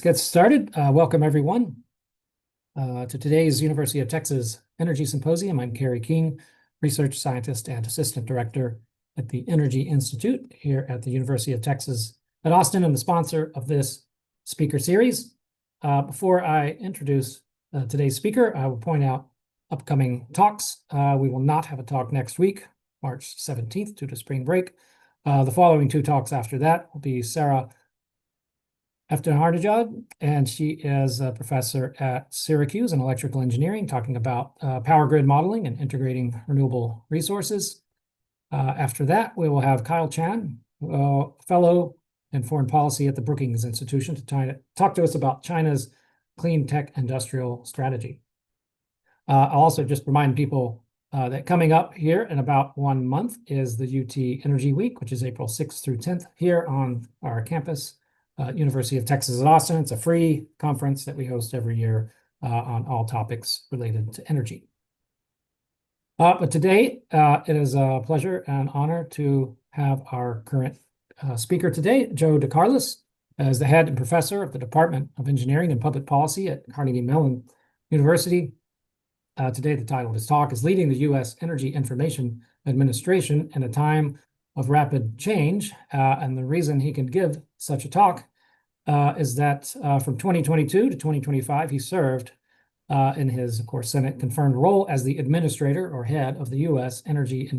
get started. Welcome, everyone, to today's University of Texas Energy Symposium. I'm Carrie King, research scientist and assistant director at the Energy Institute here at the University of Texas at Austin, and the sponsor of this speaker series. Before I introduce today's speaker, I will point out upcoming talks. We will not have a talk next week, March 17th, due to spring break. The following two talks after that will be Sarah Eftenharnejad, and she is a professor at Syracuse in electrical engineering, talking about power grid modeling and integrating renewable resources. After that, we will have Kyle Chan, fellow in foreign policy at the Brookings Institution, to talk to us about China's clean tech industrial strategy. I'll also just remind people that coming up here in about 1 month is the UT Energy Week, which is April 6th through 10th here on our campus. University of Texas at Austin. It's a free conference that we host every year on all topics related to energy. But today, it is a pleasure and honor to have our current speaker today, Joe DeCarolis, as the head and professor of the Department of Engineering and Public Policy at Carnegie Mellon University. Today, the title of his talk is Leading the U.S. Energy Information Administration in a Time of Rapid Change. And the reason he can give such a talk is that from 2022 to 2025, he served in his, of course, Senate-confirmed role as the administrator or head of the U.S. Energy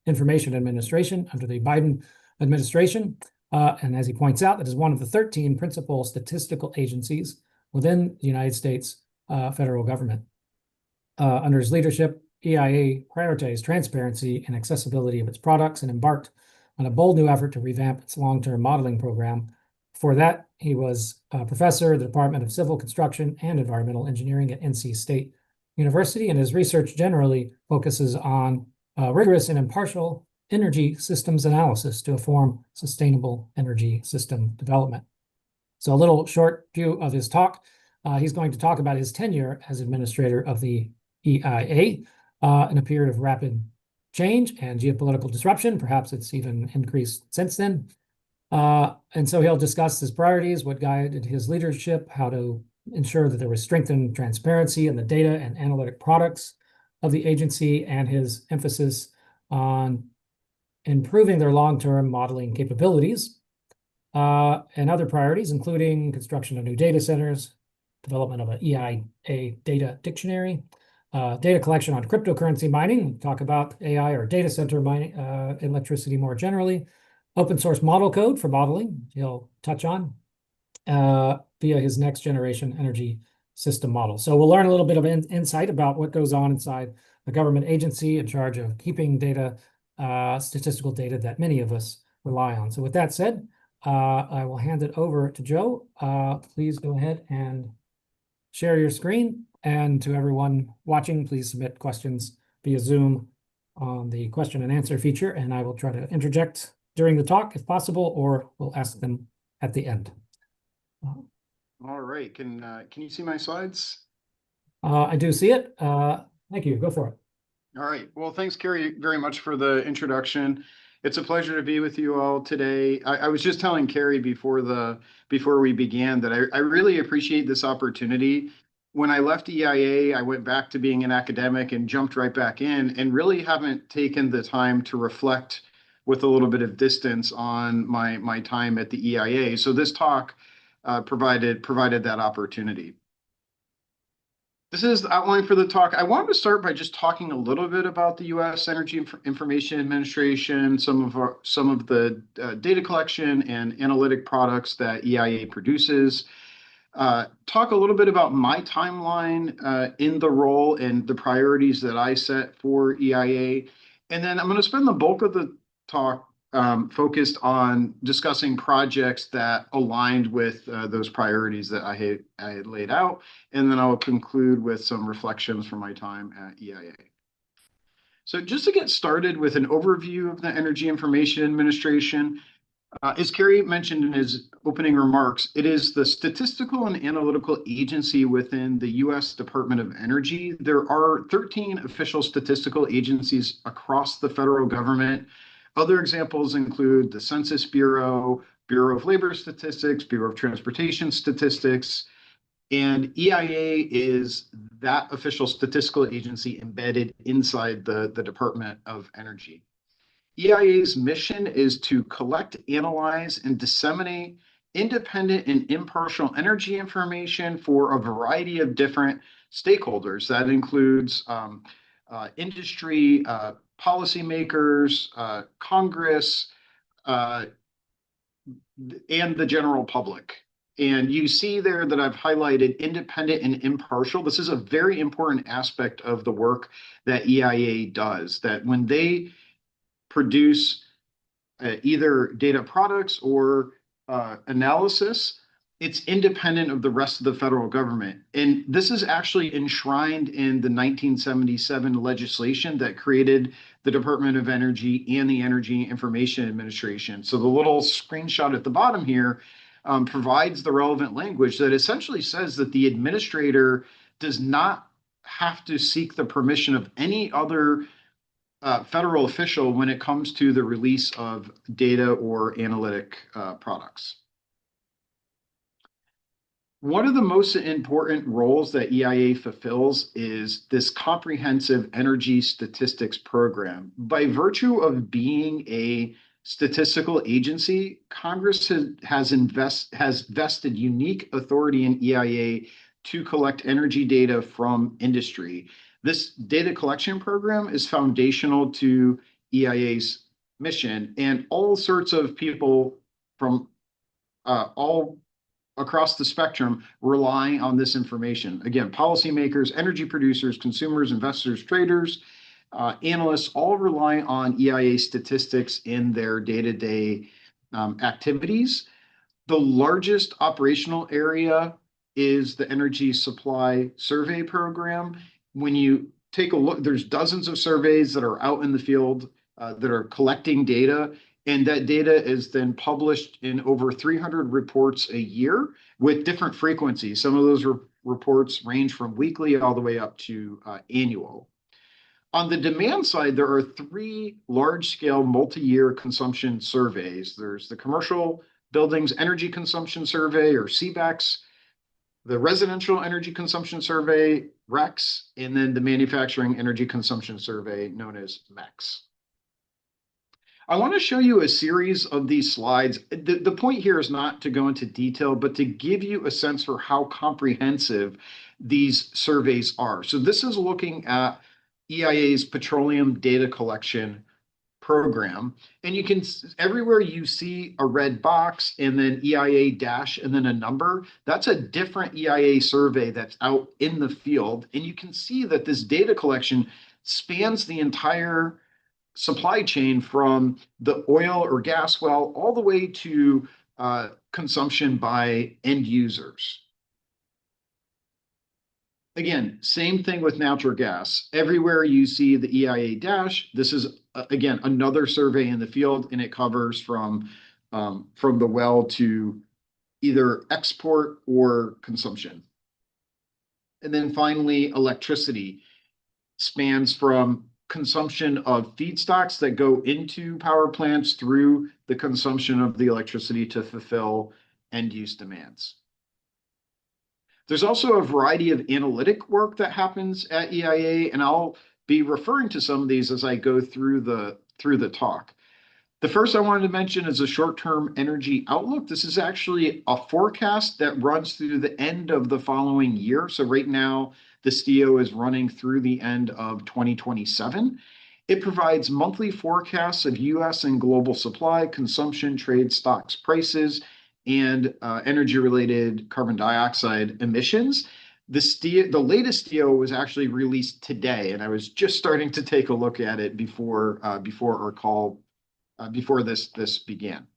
Information Administration under the Biden administration. And as he points out, it is one of the 13 principal statistical agencies within the United States federal government. Under his leadership, EIA prioritized transparency and accessibility of its products and embarked on a bold new effort to revamp its long-term modeling program. For that, he was a professor of the Department of Civil Construction and Environmental Engineering at NC State University, and his research generally focuses on rigorous and impartial energy systems analysis to inform sustainable energy system development. So a little short view of his talk. He's going to talk about his tenure as administrator of the EIA in a period of rapid change and geopolitical disruption. Perhaps it's even increased since then. And so he'll discuss his priorities, what guided his leadership, how to ensure that there was strengthened transparency in the data and analytic products of the agency, and his emphasis on improving their long-term modeling capabilities, and other priorities, including construction of new data centers, development of an EIA data dictionary, data collection on cryptocurrency mining, talk about AI or data center mining, electricity more generally, open source model code for modeling, he'll touch on via his next generation energy system model. So we'll learn a little bit of insight about what goes on inside the government agency in charge of keeping data, statistical data that many of us rely on. So with that said, I will hand it over to Joe. Please go ahead and share your screen. And to everyone watching, please submit questions via Zoom on the question and answer feature, and I will try to interject during the talk if possible, or we'll ask them at the end. All right, can you see my slides? I do see it. Thank you, go for it. All right, well, thanks, Carrie, very much for the introduction. It's a pleasure to be with you all today. I was just telling Carrie before we began that I really appreciate this opportunity. When I left EIA, I went back to being an academic and jumped right back in, and really haven't taken the time to reflect with a little bit of distance on my time at the EIA. So this talk provided that opportunity. This is the outline for the talk. I wanted to start by just talking a little bit about the U.S. Energy Information Administration, some of the data collection and analytic products that EIA produces. Talk a little bit about my timeline in the role and the priorities that I set for EIA. And then I'm going to spend the bulk of the talk focused on discussing projects that aligned with those priorities that I had laid out. And then I'll conclude with some reflections from my time at EIA. So just to get started with an overview of the Energy Information Administration, as Carrie mentioned in his opening remarks, it is the statistical and analytical agency within the U.S. Department of Energy. There are 13 official statistical agencies across the federal government. Other examples include the Census Bureau, Bureau of Labor Statistics, Bureau of Transportation Statistics, and EIA is that official statistical agency embedded inside the Department of Energy. EIA's mission is to collect, analyze, and disseminate independent and impartial energy information for a variety of different stakeholders. That includes industry, policymakers, Congress, and the general public. And you see there that I've highlighted independent and impartial. This is a very important aspect of the work that EIA does, that when they produce either data products or analysis, it's independent of the rest of the federal government. And this is actually enshrined in the 1977 legislation that created the Department of Energy and the Energy Information Administration. So the little screenshot at the bottom here provides the relevant language that essentially says that the administrator does not have to seek the permission of any other federal official when it comes to the release of data or analytic products. One of the most important roles that EIA fulfills is this comprehensive energy statistics program. By virtue of being a statistical agency, Congress has vested unique authority in EIA to collect energy data from industry. This data collection program is foundational to EIA's mission, and all sorts of people from all across the spectrum rely on this information. Again, policymakers, energy producers, consumers, investors, traders, analysts all rely on EIA statistics in their day-to-day activities. The largest operational area is the Energy Supply Survey Program. When you take a look, there's dozens of surveys that are out in the field that are collecting data, and that data is then published in over 300 reports a year with different frequencies. Some of those reports range from weekly all the way up to annual. On the demand side, there are three large-scale multi-year consumption surveys. There's the Commercial Buildings Energy Consumption Survey, or CBEX, the Residential Energy Consumption Survey, REX, and then the Manufacturing Energy Consumption Survey, known as MEX. I want to show you a series of these slides. The point here is not to go into detail, but to give you a sense for how comprehensive these surveys are. So this is looking at EIA's petroleum data collection program. And you can, everywhere you see a red box and then EIA dash and then a number, that's a different EIA survey that's out in the field. And you can see that this data collection spans the entire supply chain from the oil or gas well all the way to consumption by end users. Again, same thing with natural gas. Everywhere you see the EIA dash, this is, again, another survey in the field, and it covers from the well to either export or consumption. And then finally, electricity spans from consumption of feedstocks that go into power plants through the consumption of the electricity to fulfill end-use demands. There's also a variety of analytic work that happens at EIA, and I'll be referring to some of these as I go through the talk. The first I wanted to mention is a short-term energy outlook. This is actually a forecast that runs through the end of the following year. So right now, the STIO is running through the end of 2027. It provides monthly forecasts of US and global supply, consumption, trade, stocks, prices, and energy-related carbon dioxide emissions. The latest STIO was actually released today, and I was just starting to take a look at it before our call, before this began.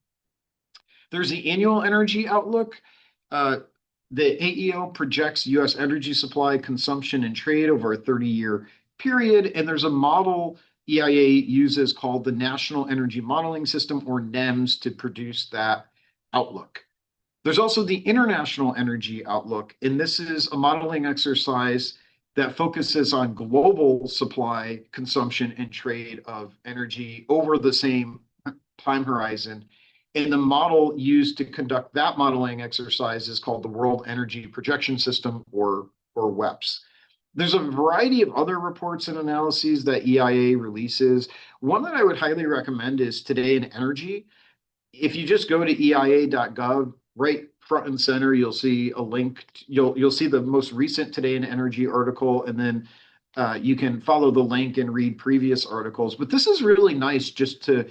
There's the annual energy outlook. The AEO projects U.S. energy supply, consumption, and trade over a 30-year period, and there's a model EIA uses called the National Energy Modeling System, or NEMS, to produce that outlook. There's also the International Energy Outlook, and this is a modeling exercise that focuses on global supply, consumption, and trade of energy over the same time horizon. And the model used to conduct that modeling exercise is called the World Energy Projection System, or WEPS. There's a variety of other reports and analyses that EIA releases. One that I would highly recommend is Today in Energy. If you just go to eia.gov, right front and center, you'll see a link. You'll see the most recent Today in Energy article, and then you can follow the link and read previous articles. But this is really nice just to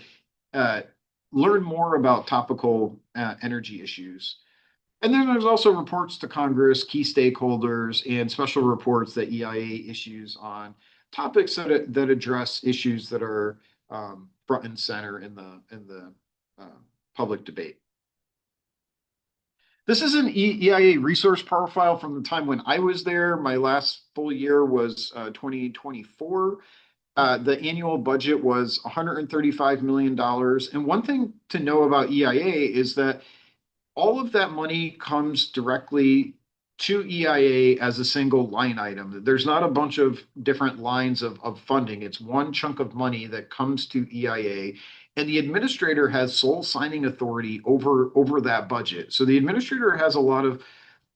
uh, learn more about topical energy issues. And then there's also reports to Congress, key stakeholders, and special reports that EIA issues on topics that address issues that are front and center in the public debate. This is an EIA resource profile from the time when I was there. My last full year was 2024. The annual budget was $135 million. And one thing to know about EIA is that all of that money comes directly to EIA as a single line item. There's not a bunch of different lines of funding. It's one chunk of money that comes to EIA, and the administrator has sole signing authority over that budget. So the administrator has a lot of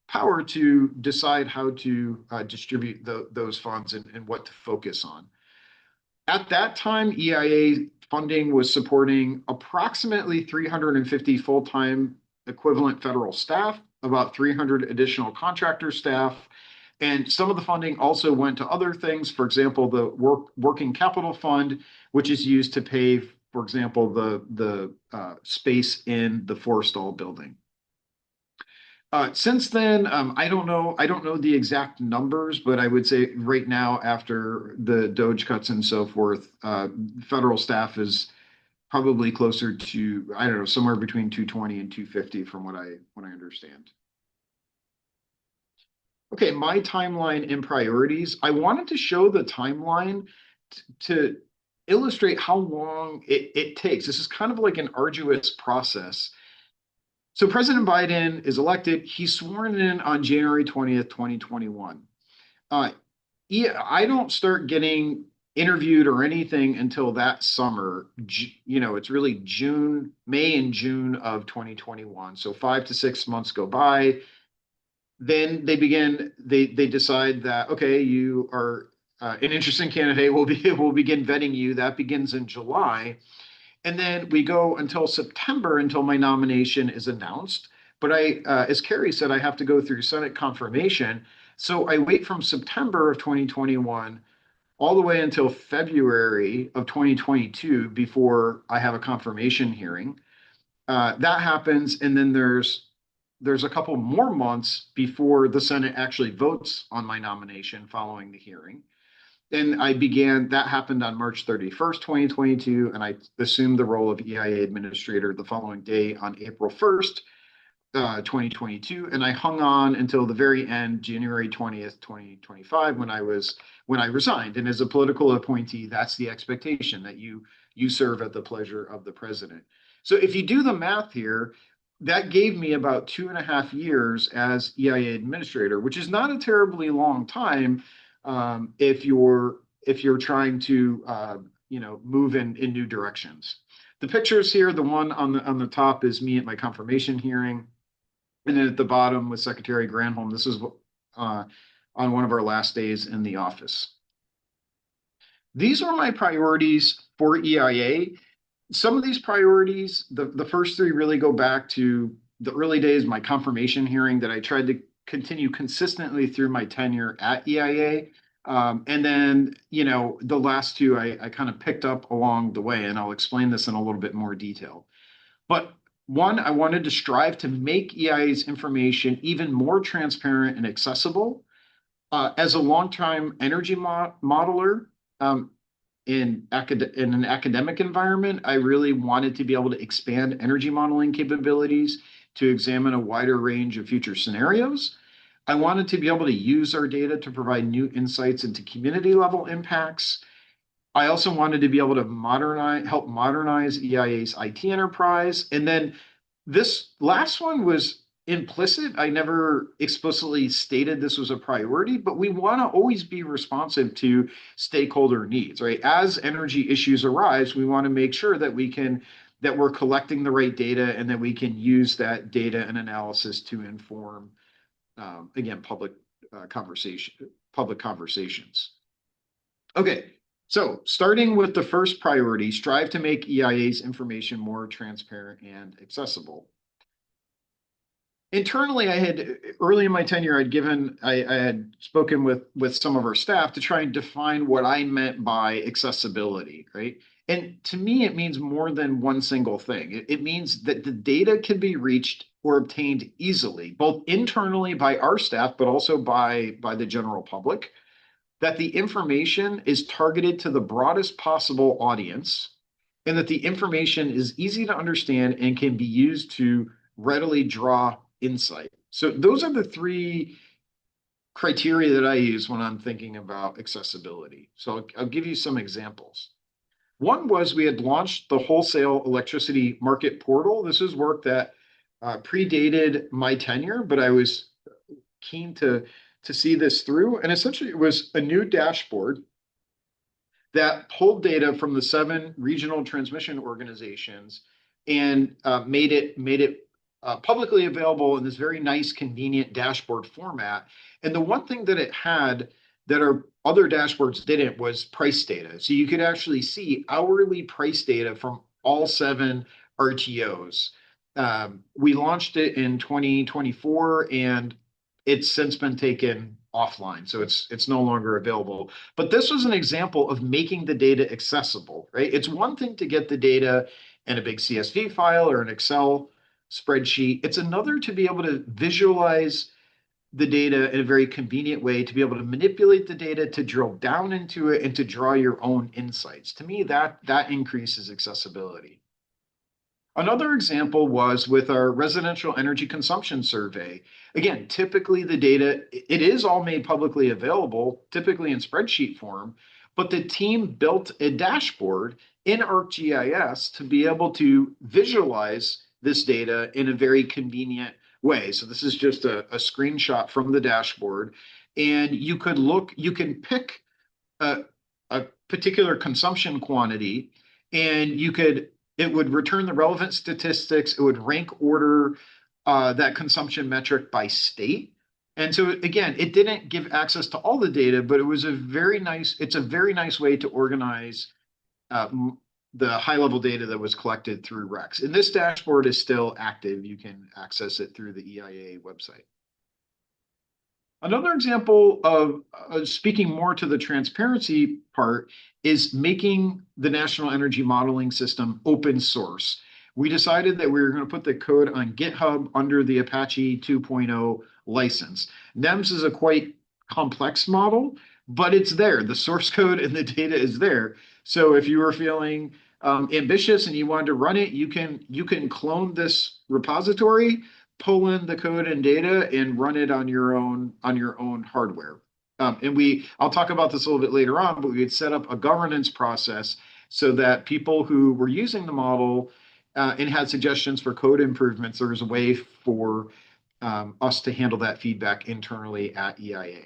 power to decide how to distribute those funds and what to focus on. At that time, EIA funding was supporting approximately 350 full-time equivalent federal staff, about 300 additional contractor staff, and some of the funding also went to other things. For example, the working capital fund, which is used to pay, for example, the space in the Forstall building. Since then, I don't know the exact numbers, but I would say right now, after the Doge cuts and so forth, federal staff is probably closer to, I don't know, somewhere between 220 and 250 from what I understand. Okay, my timeline and priorities. I wanted to show the timeline to illustrate how long it takes. This is kind of like an arduous process. So President Biden is elected. He's sworn in on January 20th, 2021. I don't start getting interviewed or anything until that summer. It's really May and June of 2021. So 5 to 6 months go by. Then they decide that, okay, you are an interesting candidate. We'll begin vetting you. That begins in July. And then we go until September until my nomination is announced. But as Carrie said, I have to go through Senate confirmation. So I wait from September of 2021 all the way until February of 2022 before I have a confirmation hearing. That happens, and then there's a couple more months before the Senate actually votes on my nomination following the hearing. Then that happened on March 31st, 2022, and I assumed the role of EIA administrator the following day on April 1st, 2022, and I hung on until the very end, January 20th, 2025, when I resigned. And as a political appointee, that's the expectation, that you serve at the pleasure of the president. So if you do the math here, that gave me about 2.5 years as EIA administrator, which is not a terribly long time if you're trying to move in new directions. The pictures here, the one on the top is me at my confirmation hearing. And then at the bottom with Secretary Granholm, this is on one of our last days in the office. These are my priorities for EIA. Some of these priorities, the first three really go back to the early days, my confirmation hearing that I tried to continue consistently through my tenure at EIA. And then, the last two I kind of picked up along the way, and I'll explain this in a little bit more detail. But one, I wanted to strive to make EIA's information even more transparent and accessible. As a longtime energy modeler in an academic environment, I really wanted to be able to expand energy modeling capabilities to examine a wider range of future scenarios. I wanted to be able to use our data to provide new insights into community level impacts. I also wanted to be able to help modernize EIA's IT enterprise. And then this last one was implicit. I never explicitly stated this was a priority, but we want to always be responsive to stakeholder needs, right? As energy issues arise, we want to make sure that that we're collecting the right data and that we can use that data and analysis to inform, again, public conversations. Okay, so starting with the first priority, strive to make EIA's information more transparent and accessible. Internally, I had early in my tenure, I had spoken with some of our staff to try and define what I meant by accessibility, right? And to me, it means more than one single thing. It means that the data can be reached or obtained easily, both internally by our staff, but also by the general public, that the information is targeted to the broadest possible audience, and that the information is easy to understand and can be used to readily draw insight. So those are the three criteria that I use when I'm thinking about accessibility. So I'll give you some examples. One was we had launched the wholesale electricity market portal. This is work that predated my tenure, but I was keen to see this through. And essentially, it was a new dashboard that pulled data from the 7 regional transmission organizations and made it publicly available in this very nice, convenient dashboard format. And the one thing that it had that our other dashboards didn't was price data. So you could actually see hourly price data from all 7 RTOs. We launched it in 2024, and it's since been taken offline, so it's no longer available. But this was an example of making the data accessible, right? It's one thing to get the data in a big CSV file or an Excel spreadsheet. It's another to be able to visualize the data in a very convenient way, to be able to manipulate the data, to drill down into it, and to draw your own insights. To me, that increases accessibility. Another example was with our residential energy consumption survey. Again, typically the data, it is all made publicly available, typically in spreadsheet form, but the team built a dashboard in ArcGIS to be able to visualize this data in a very convenient way. So this is just a screenshot from the dashboard, and you can pick a particular consumption quantity, and it would return the relevant statistics. It would rank order that consumption metric by state. And so again, it didn't give access to all the data, but it's a very nice way to organize the high level data that was collected through REX. And this dashboard is still active. You can access it through the EIA website. Another example of speaking more to the transparency part is making the National Energy Modeling System open source. We decided that we were going to put the code on GitHub under the Apache 2.0 license. NEMS is a quite complex model, but it's there. The source code and the data is there. So if you were feeling ambitious and you wanted to run it, you can clone this repository, pull in the code and data, and run it on your own hardware. I'll talk about this a little bit later on, but we had set up a governance process so that people who were using the model and had suggestions for code improvements, there was a way for us to handle that feedback internally at EIA.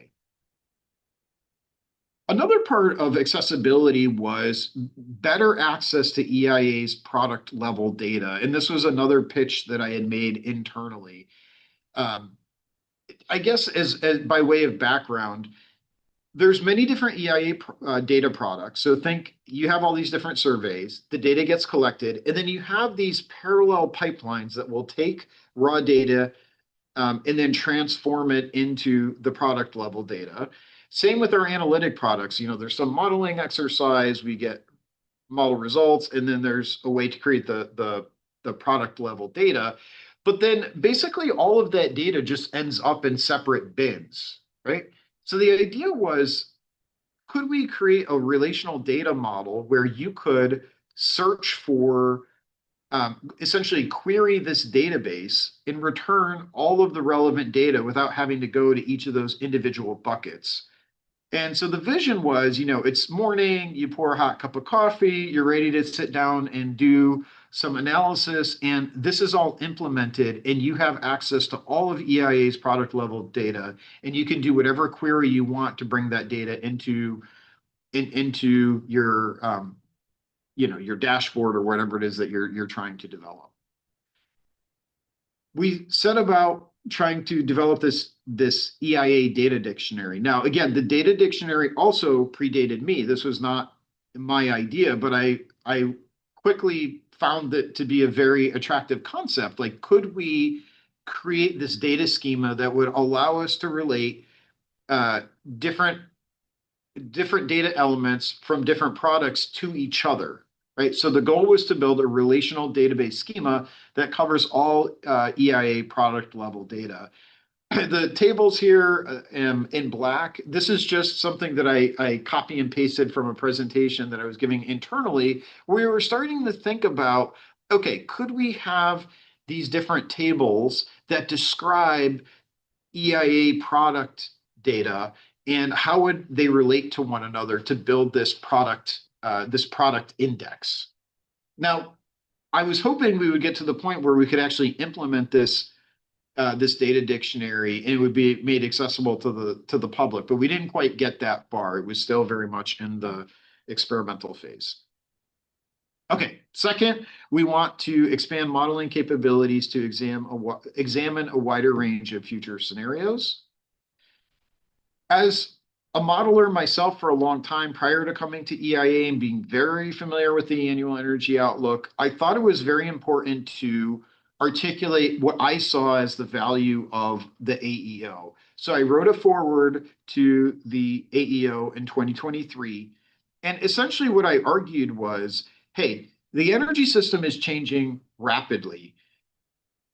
Another part of accessibility was better access to EIA's product level data. And this was another pitch that I had made internally. I guess as by way of background, there's many different EIA data products. So think you have all these different surveys, the data gets collected, and then you have these parallel pipelines that will take raw data and then transform it into the product level data. Same with our analytic products. There's some modeling exercise, we get model results, and then there's a way to create the product level data. But then basically all of that data just ends up in separate bins, right? So the idea was, could we create a relational data model where you could search for, essentially query this database and return all of the relevant data without having to go to each of those individual buckets? And so the vision was, it's morning, you pour a hot cup of coffee, you're ready to sit down and do some analysis, and this is all implemented, and you have access to all of EIA's product level data, and you can do whatever query you want to bring that data into your your dashboard or whatever it is that you're trying to develop. We set about trying to develop this EIA data dictionary. Now, again, the data dictionary also predated me. This was not my idea, but I quickly found that to be a very attractive concept. Like, could we create this data schema that would allow us to relate uh, different data elements from different products to each other, right? So the goal was to build a relational database schema that covers all EIA product level data. The tables here in black, this is just something that I copy and pasted from a presentation that I was giving internally, where we were starting to think about, okay, could we have these different tables that describe EIA product data and how would they relate to one another to build this product index? Now, I was hoping we would get to the point where we could actually implement this data dictionary and it would be made accessible to the public, but we didn't quite get that far. It was still very much in the experimental phase. Okay, second, we want to expand modeling capabilities to examine a wider range of future scenarios. As a modeler myself for a long time prior to coming to EIA and being very familiar with the annual energy outlook, I thought it was very important to articulate what I saw as the value of the AEO. So I wrote a foreword to the AEO in 2023. And essentially what I argued was, hey, the energy system is changing rapidly.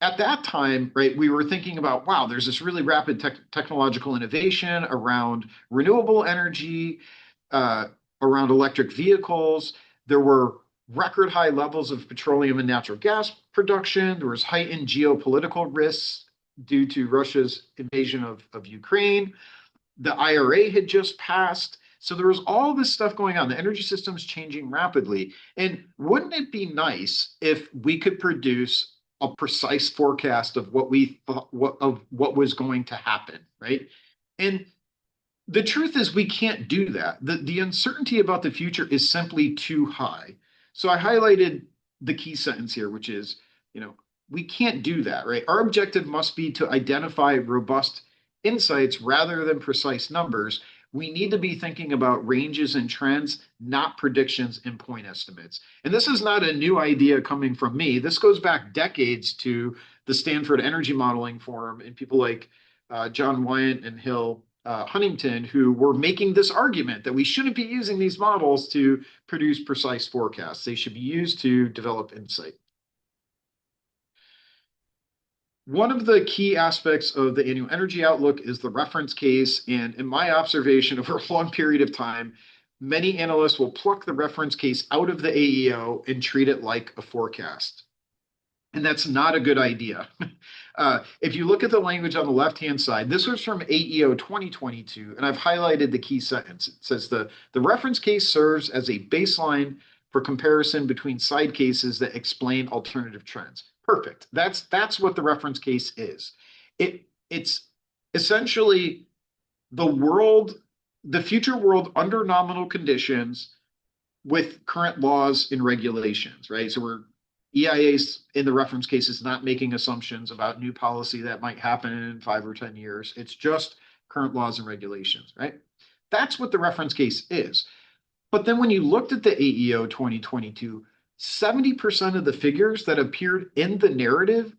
At that time, right, we were thinking about, wow, there's this really rapid technological innovation around renewable energy, around electric vehicles. There were record high levels of petroleum and natural gas production. There was heightened geopolitical risks due to Russia's invasion of Ukraine. The IRA had just passed. So there was all this stuff going on. The energy system's changing rapidly. And wouldn't it be nice if we could produce a precise forecast of what we thought what was going to happen, right? And the truth is we can't do that. The uncertainty about the future is simply too high. So I highlighted the key sentence here, which is, we can't do that, right? Our objective must be to identify robust insights rather than precise numbers. We need to be thinking about ranges and trends, not predictions and point estimates. And this is not a new idea coming from me. This goes back decades to the Stanford Energy Modeling Forum and people like John Wyant and Hill Huntington, who were making this argument that we shouldn't be using these models to produce precise forecasts. They should be used to develop insight. One of the key aspects of the annual energy outlook is the reference case. And in my observation over a long period of time, many analysts will pluck the reference case out of the AEO and treat it like a forecast. And that's not a good idea. If you look at the language on the left-hand side, this was from AEO 2022, and I've highlighted the key sentence. It says the reference case serves as a baseline for comparison between side cases that explain alternative trends. Perfect. That's what the reference case is. It's essentially the future world under nominal conditions with current laws and regulations, right? So EIA's in the reference case is not making assumptions about new policy that might happen in 5 or 10 years. It's just current laws and regulations, right? That's what the reference case is. But then when you looked at the AEO 2022, 70% of the figures that appeared in the narrative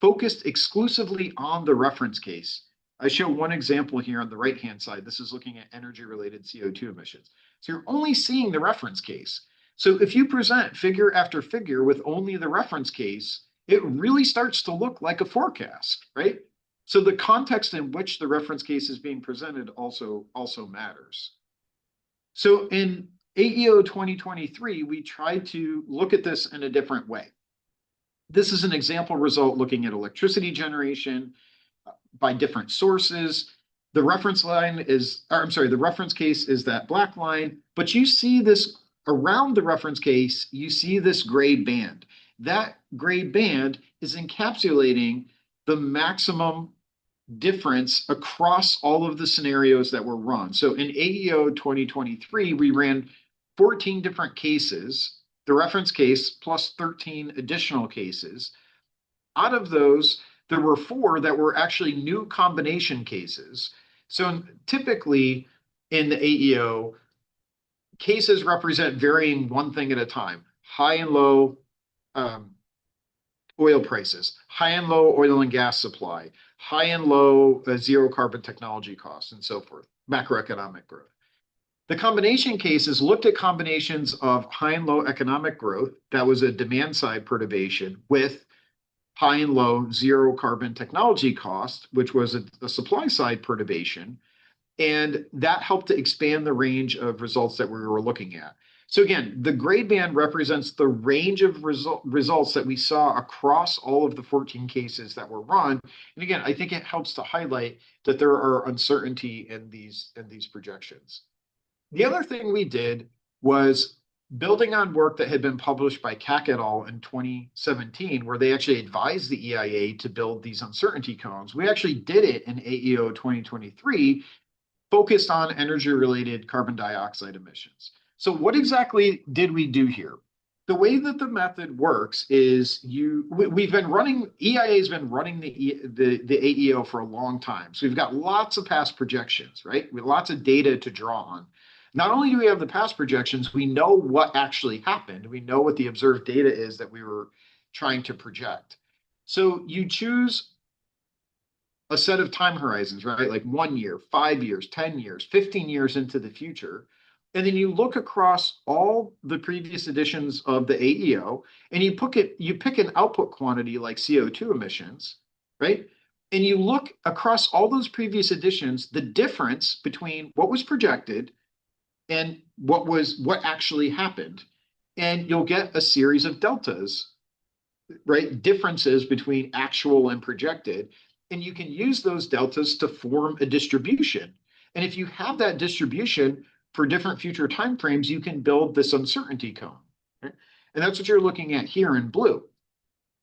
focused exclusively on the reference case. I show one example here on the right-hand side. This is looking at energy-related CO2 emissions. So you're only seeing the reference case. So if you present figure after figure with only the reference case, it really starts to look like a forecast, right? So the context in which the reference case is being presented also matters. So in AEO 2023, we tried to look at this in a different way. This is an example result looking at electricity generation by different sources. The reference case is that black line, but you see this around the reference case, you see this gray band. That gray band is encapsulating the maximum difference across all of the scenarios that were run. So in AEO 2023, we ran 14 different cases the reference case plus 13 additional cases. Out of those, there were 4 that were actually new combination cases. So typically in the AEO, cases represent varying one thing at a time: high and low oil prices, high and low oil and gas supply, high and low zero carbon technology costs, and so forth, macroeconomic growth. The combination cases looked at combinations of high and low economic growth, that was a demand side perturbation, with high and low zero carbon technology cost, which was a supply side perturbation. And that helped to expand the range of results that we were looking at. So again, the gray band represents the range of results that we saw across all of the 14 cases that were run. And again, I think it helps to highlight that there are uncertainty in these projections. The other thing we did was building on work that had been published by Kak et al. In 2017, where they actually advised the EIA to build these uncertainty cones. We actually did it in AEO 2023, focused on energy-related carbon dioxide emissions. So what exactly did we do here? The way that the method works is we've been running, EIA has been running the AEO for a long time. So we've got lots of past projections, right? With lots of data to draw on. Not only do we have the past projections, we know what actually happened. We know what the observed data is that we were trying to project. So you choose a set of time horizons, right? Like 1 year, 5 years, 10 years, 15 years into the future. And then you look across all the previous editions of the AEO, and you pick an output quantity like CO2 emissions, right? And you look across all those previous editions, the difference between what was projected and what actually happened. And you'll get a series of deltas, right? Differences between actual and projected. And you can use those deltas to form a distribution. And if you have that distribution for different future timeframes, you can build this uncertainty cone. Right? And that's what you're looking at here in blue.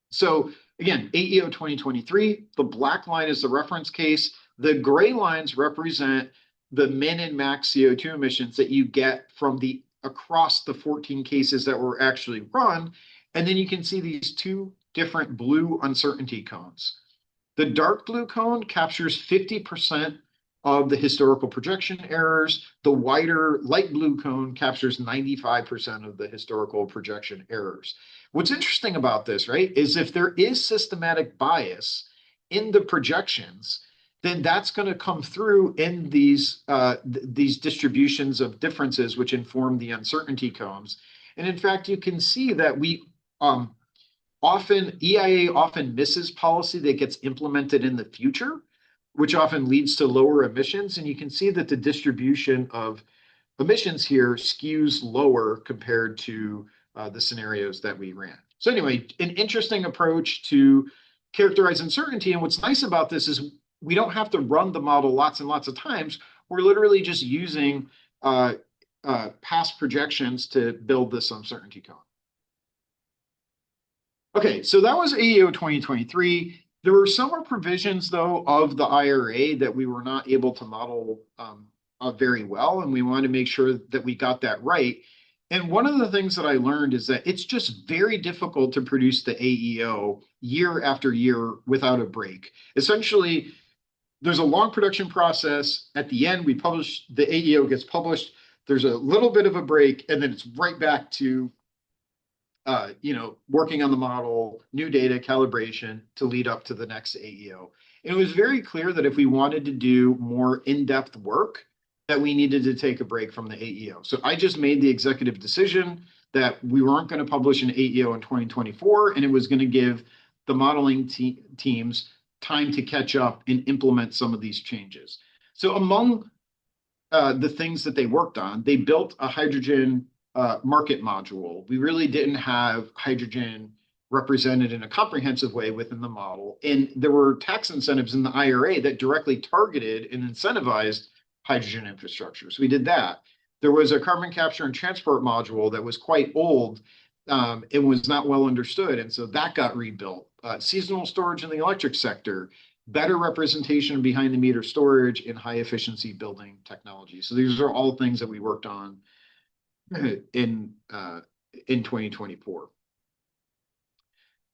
So again, AEO 2023, the black line is the reference case. The gray lines represent the min and max CO2 emissions that you get from across the 14 cases that were actually run. And then you can see these 2 different blue uncertainty cones. The dark blue cone captures 50% of the historical projection errors. The wider light blue cone captures 95% of the historical projection errors. What's interesting about this, right, is if there is systematic bias in the projections, then that's going to come through in these distributions of differences, which inform the uncertainty cones. And in fact, you can see that EIA often misses policy that gets implemented in the future, which often leads to lower emissions. And you can see that the distribution of emissions here skews lower compared to the scenarios that we ran. So anyway, an interesting approach to characterize uncertainty. And what's nice about this is we don't have to run the model lots and lots of times. We're literally just using past projections to build this uncertainty cone. Okay, so that was AEO 2023. There were some provisions, though, of the IRA that we were not able to model very well, and we wanted to make sure that we got that right. And one of the things that I learned is that it's just very difficult to produce the AEO year after year without a break. Essentially, there's a long production process. At the end, the AEO gets published. There's a little bit of a break, and then it's right back to working on the model, new data, calibration to lead up to the next AEO. And it was very clear that if we wanted to do more in-depth work, that we needed to take a break from the AEO. So I just made the executive decision that we weren't going to publish an AEO in 2024, and it was going to give the modeling teams time to catch up and implement some of these changes. So among the things that they worked on, they built a hydrogen market module. We really didn't have hydrogen represented in a comprehensive way within the model. And there were tax incentives in the IRA that directly targeted and incentivized hydrogen infrastructure. So we did that. There was a carbon capture and transport module that was quite old and was not well understood. And so that got rebuilt. Seasonal storage in the electric sector, better representation behind the meter storage, and high efficiency building technology. So these are all things that we worked on in in 2024.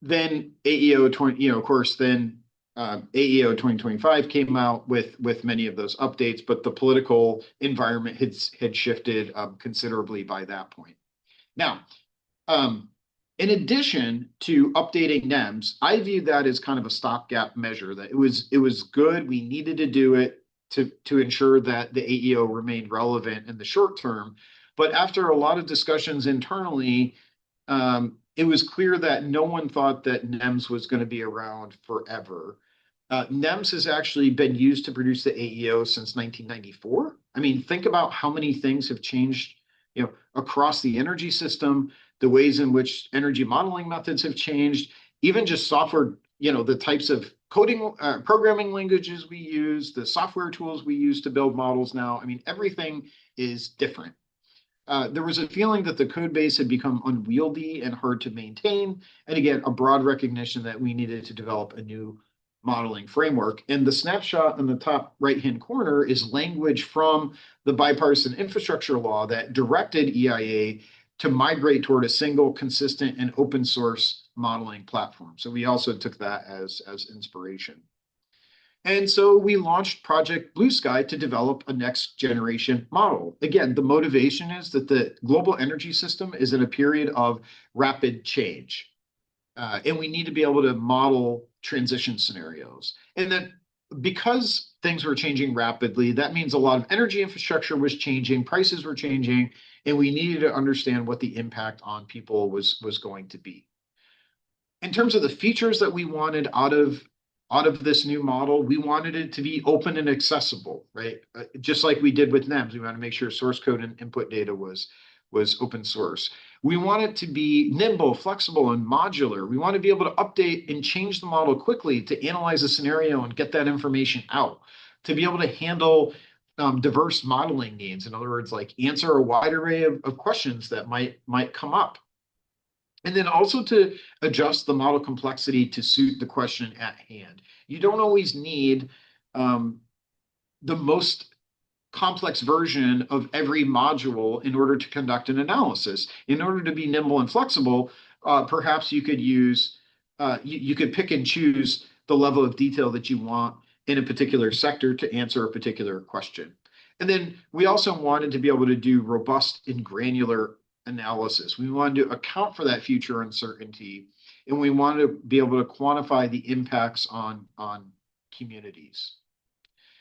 Then AEO 20, of course, then AEO 2025 came out with many of those updates, but the political environment had shifted considerably by that point. Now, in addition to updating NEMS, I viewed that as kind of a stopgap measure. That it was good. We needed to do it to ensure that the AEO remained relevant in the short term. But after a lot of discussions internally, it was clear that no one thought that NEMS was going to be around forever. NEMS has actually been used to produce the AEO since 1994. I mean, think about how many things have changed, across the energy system, the ways in which energy modeling methods have changed, even just software, the types of coding, programming languages we use, the software tools we use to build models now. I mean, everything is different. There was a feeling that the code base had become unwieldy and hard to maintain. And again, a broad recognition that we needed to develop a new modeling framework. And the snapshot in the top right-hand corner is language from the bipartisan infrastructure law that directed EIA to migrate toward a single, consistent, and open source modeling platform. So we also took that as inspiration. And so we launched Project Blue Sky to develop a next generation model. Again, the motivation is that the global energy system is in a period of rapid change. And we need to be able to model transition scenarios. And that because things were changing rapidly, that means a lot of energy infrastructure was changing, prices were changing, and we needed to understand what the impact on people was going to be. In terms of the features that we wanted out of this new model, we wanted it to be open and accessible, right? Just like we did with NEMS, we want to make sure source code and input data was open source. We want it to be nimble, flexible, and modular. We want to be able to update and change the model quickly to analyze a scenario and get that information out, to be able to handle diverse modeling needs. In other words, like answer a wide array of questions that might come up. And then also to adjust the model complexity to suit the question at hand. You don't always need the most complex version of every module in order to conduct an analysis. In order to be nimble and flexible, perhaps you could use, you could pick and choose the level of detail that you want in a particular sector to answer a particular question. And then we also wanted to be able to do robust and granular analysis. We wanted to account for that future uncertainty, and we wanted to be able to quantify the impacts on communities.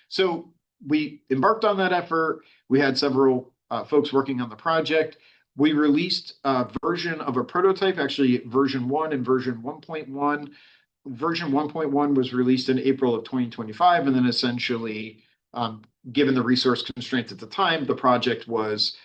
So we embarked on that effort. We had several folks working on the project. We released a version of a prototype, actually version 1 and version 1.1. Version 1.1 was released in April of 2025, and then essentially, given the resource constraints at the time, the project was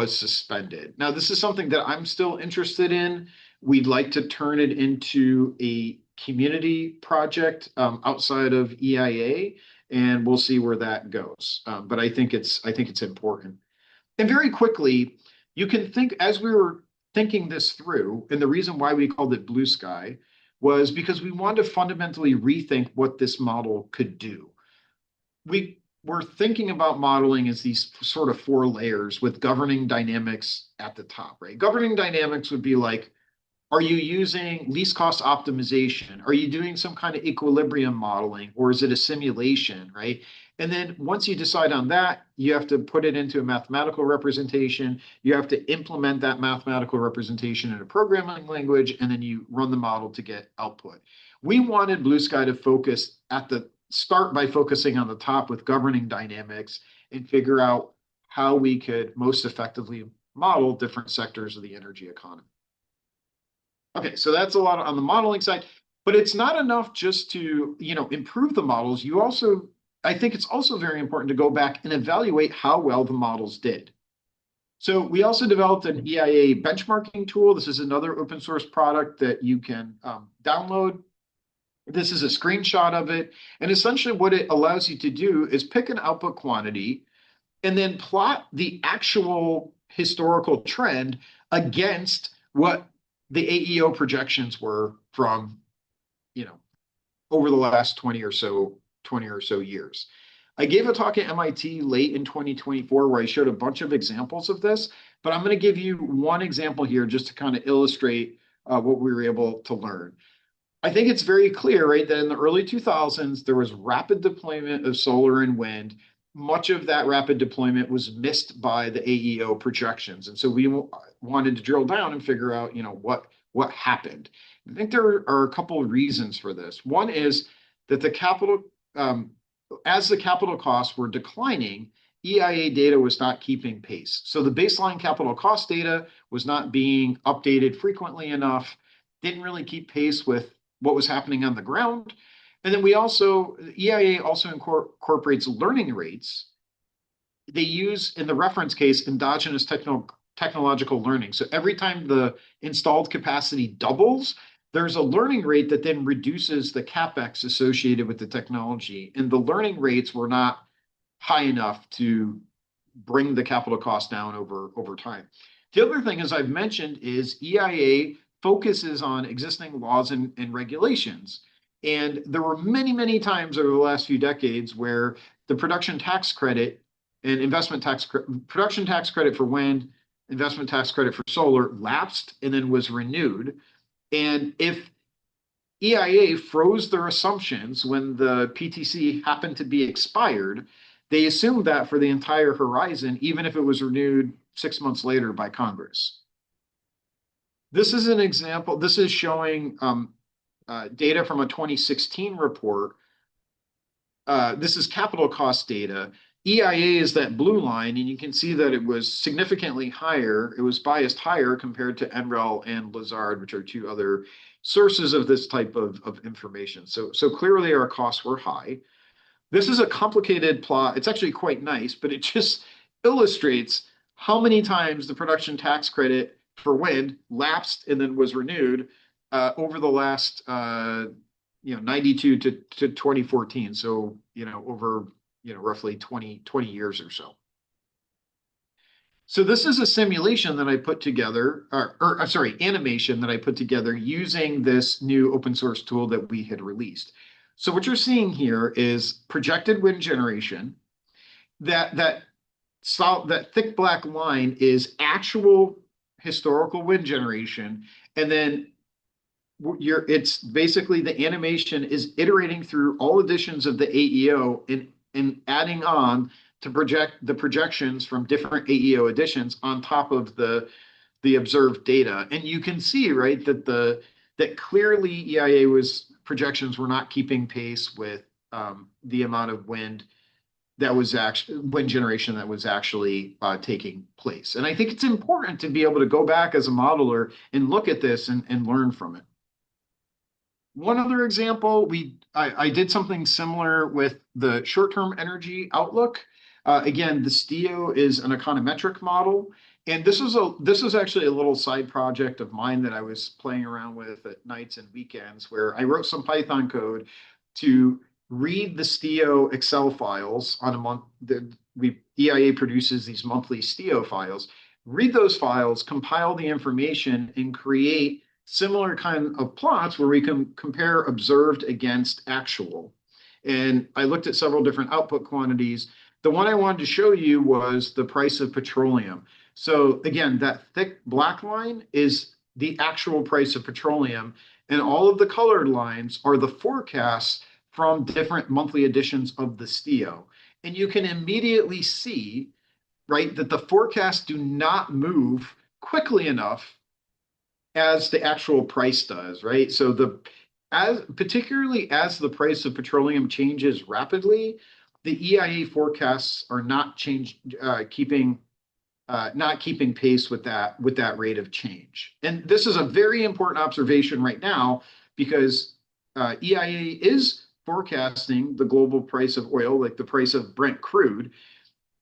suspended. Now, this is something that I'm still interested in. We'd like to turn it into a community project outside of EIA, and we'll see where that goes. But I think it's important. And very quickly, you can think, as we were thinking this through, and the reason why we called it Blue Sky was because we wanted to fundamentally rethink what this model could do. We're thinking about modeling as these sort of 4 layers with governing dynamics at the top, right? Governing dynamics would be like, are you using least cost optimization? Are you doing some kind of equilibrium modeling, or is it a simulation, right? And then once you decide on that, you have to put it into a mathematical representation. You have to implement that mathematical representation in a programming language, and then you run the model to get output. We wanted Blue Sky to focus at the start by focusing on the top with governing dynamics and figure out how we could most effectively model different sectors of the energy economy. Okay, so that's a lot on the modeling side, but it's not enough just to, improve the models. I think it's also very important to go back and evaluate how well the models did. So we also developed an EIA benchmarking tool. This is another open source product that you can download. This is a screenshot of it. And essentially what it allows you to do is pick an output quantity and then plot the actual historical trend against what the AEO projections were from, over the last 20 or so years. I gave a talk at MIT late in 2024 where I showed a bunch of examples of this, but I'm going to give you one example here just to kind of illustrate what we were able to learn. I think it's very clear, right, that in the early 2000s, there was rapid deployment of solar and wind. Much of that rapid deployment was missed by the AEO projections. And so we wanted to drill down and figure out, what happened. I think there are a couple of reasons for this. One is that as the capital costs were declining, EIA data was not keeping pace. So the baseline capital cost data was not being updated frequently enough, didn't really keep pace with what was happening on the ground. And then EIA also incorporates learning rates. They use, in the reference case, endogenous technological learning. So every time the installed capacity doubles, there's a learning rate that then reduces the CapEx associated with the technology. And the learning rates were not high enough to bring the capital cost down over time. The other thing, as I've mentioned, is EIA focuses on existing laws and regulations. And there were many, many times over the last few decades where the production tax credit and production tax credit for wind, investment tax credit for solar lapsed and then was renewed. And if EIA froze their assumptions when the PTC happened to be expired, they assumed that for the entire horizon, even if it was renewed 6 months later by Congress. This is an example. This is showing data from a 2016 report. This is capital cost data. EIA is that blue line, and you can see that it was significantly higher. It was biased higher compared to NREL and Lazard, which are two other sources of this type of information. So clearly our costs were high. This is a complicated plot. It's actually quite nice, but it just illustrates how many times the production tax credit for wind lapsed and then was renewed over the last 92 to 2014. So, over roughly 20 years or so. So this is a simulation that I put together, animation that I put together using this new open source tool that we had released. So what you're seeing here is projected wind generation. That thick black line is actual historical wind generation, and then it's basically the animation is iterating through all editions of the AEO and adding on to project the projections from different AEO editions on top of the observed data. And you can see, right, that clearly EIA projections were not keeping pace with the amount of wind generation that was actually taking place. And I think it's important to be able to go back as a modeler and look at this and learn from it. One other example, I did something similar with the short-term energy outlook. Again, the STIO is an econometric model. And this is actually a little side project of mine that I was playing around with at nights and weekends, where I wrote some Python code to read the STIO Excel files on a month. EIA produces these monthly STIO files. Read those files, compile the information, and create similar kind of plots where we can compare observed against actual. And I looked at several different output quantities. The one I wanted to show you was the price of petroleum. So again, that thick black line is the actual price of petroleum, and all of the colored lines are the forecasts from different monthly editions of the STIO. And you can immediately see, right, that the forecasts do not move quickly enough as the actual price does, right? So particularly as the price of petroleum changes rapidly, the EIA forecasts are not keeping pace with that rate of change. And this is a very important observation right now because EIA is forecasting the global price of oil, like the price of Brent crude,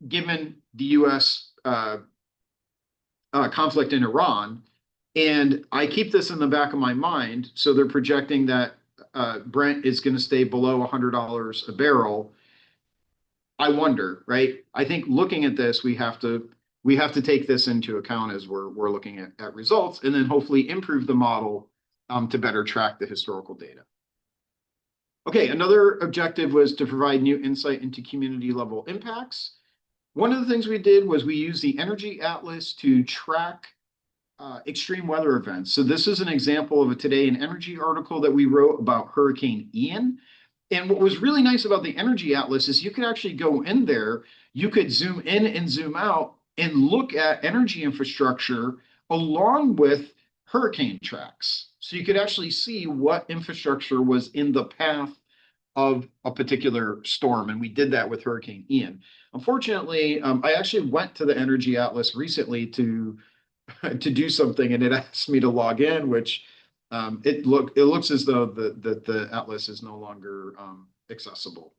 given the U.S. Conflict in Iran. And I keep this in the back of my mind. So they're projecting that Brent is going to stay below $100 a barrel. I wonder, right? I think looking at this, we have to take this into account as we're looking at results, and then hopefully improve the model to better track the historical data. Okay, another objective was to provide new insight into community level impacts. One of the things we did was we used the Energy Atlas to track extreme weather events. So this is an example of a Today in Energy article that we wrote about Hurricane Ian. And what was really nice about the Energy Atlas is you could actually go in there, you could zoom in and zoom out and look at energy infrastructure along with hurricane tracks. So you could actually see what infrastructure was in the path of a particular storm. And we did that with Hurricane Ian. Unfortunately, I actually went to the Energy Atlas recently to to do something, and it asked me to log in, which it looks as though the atlas is no longer accessible.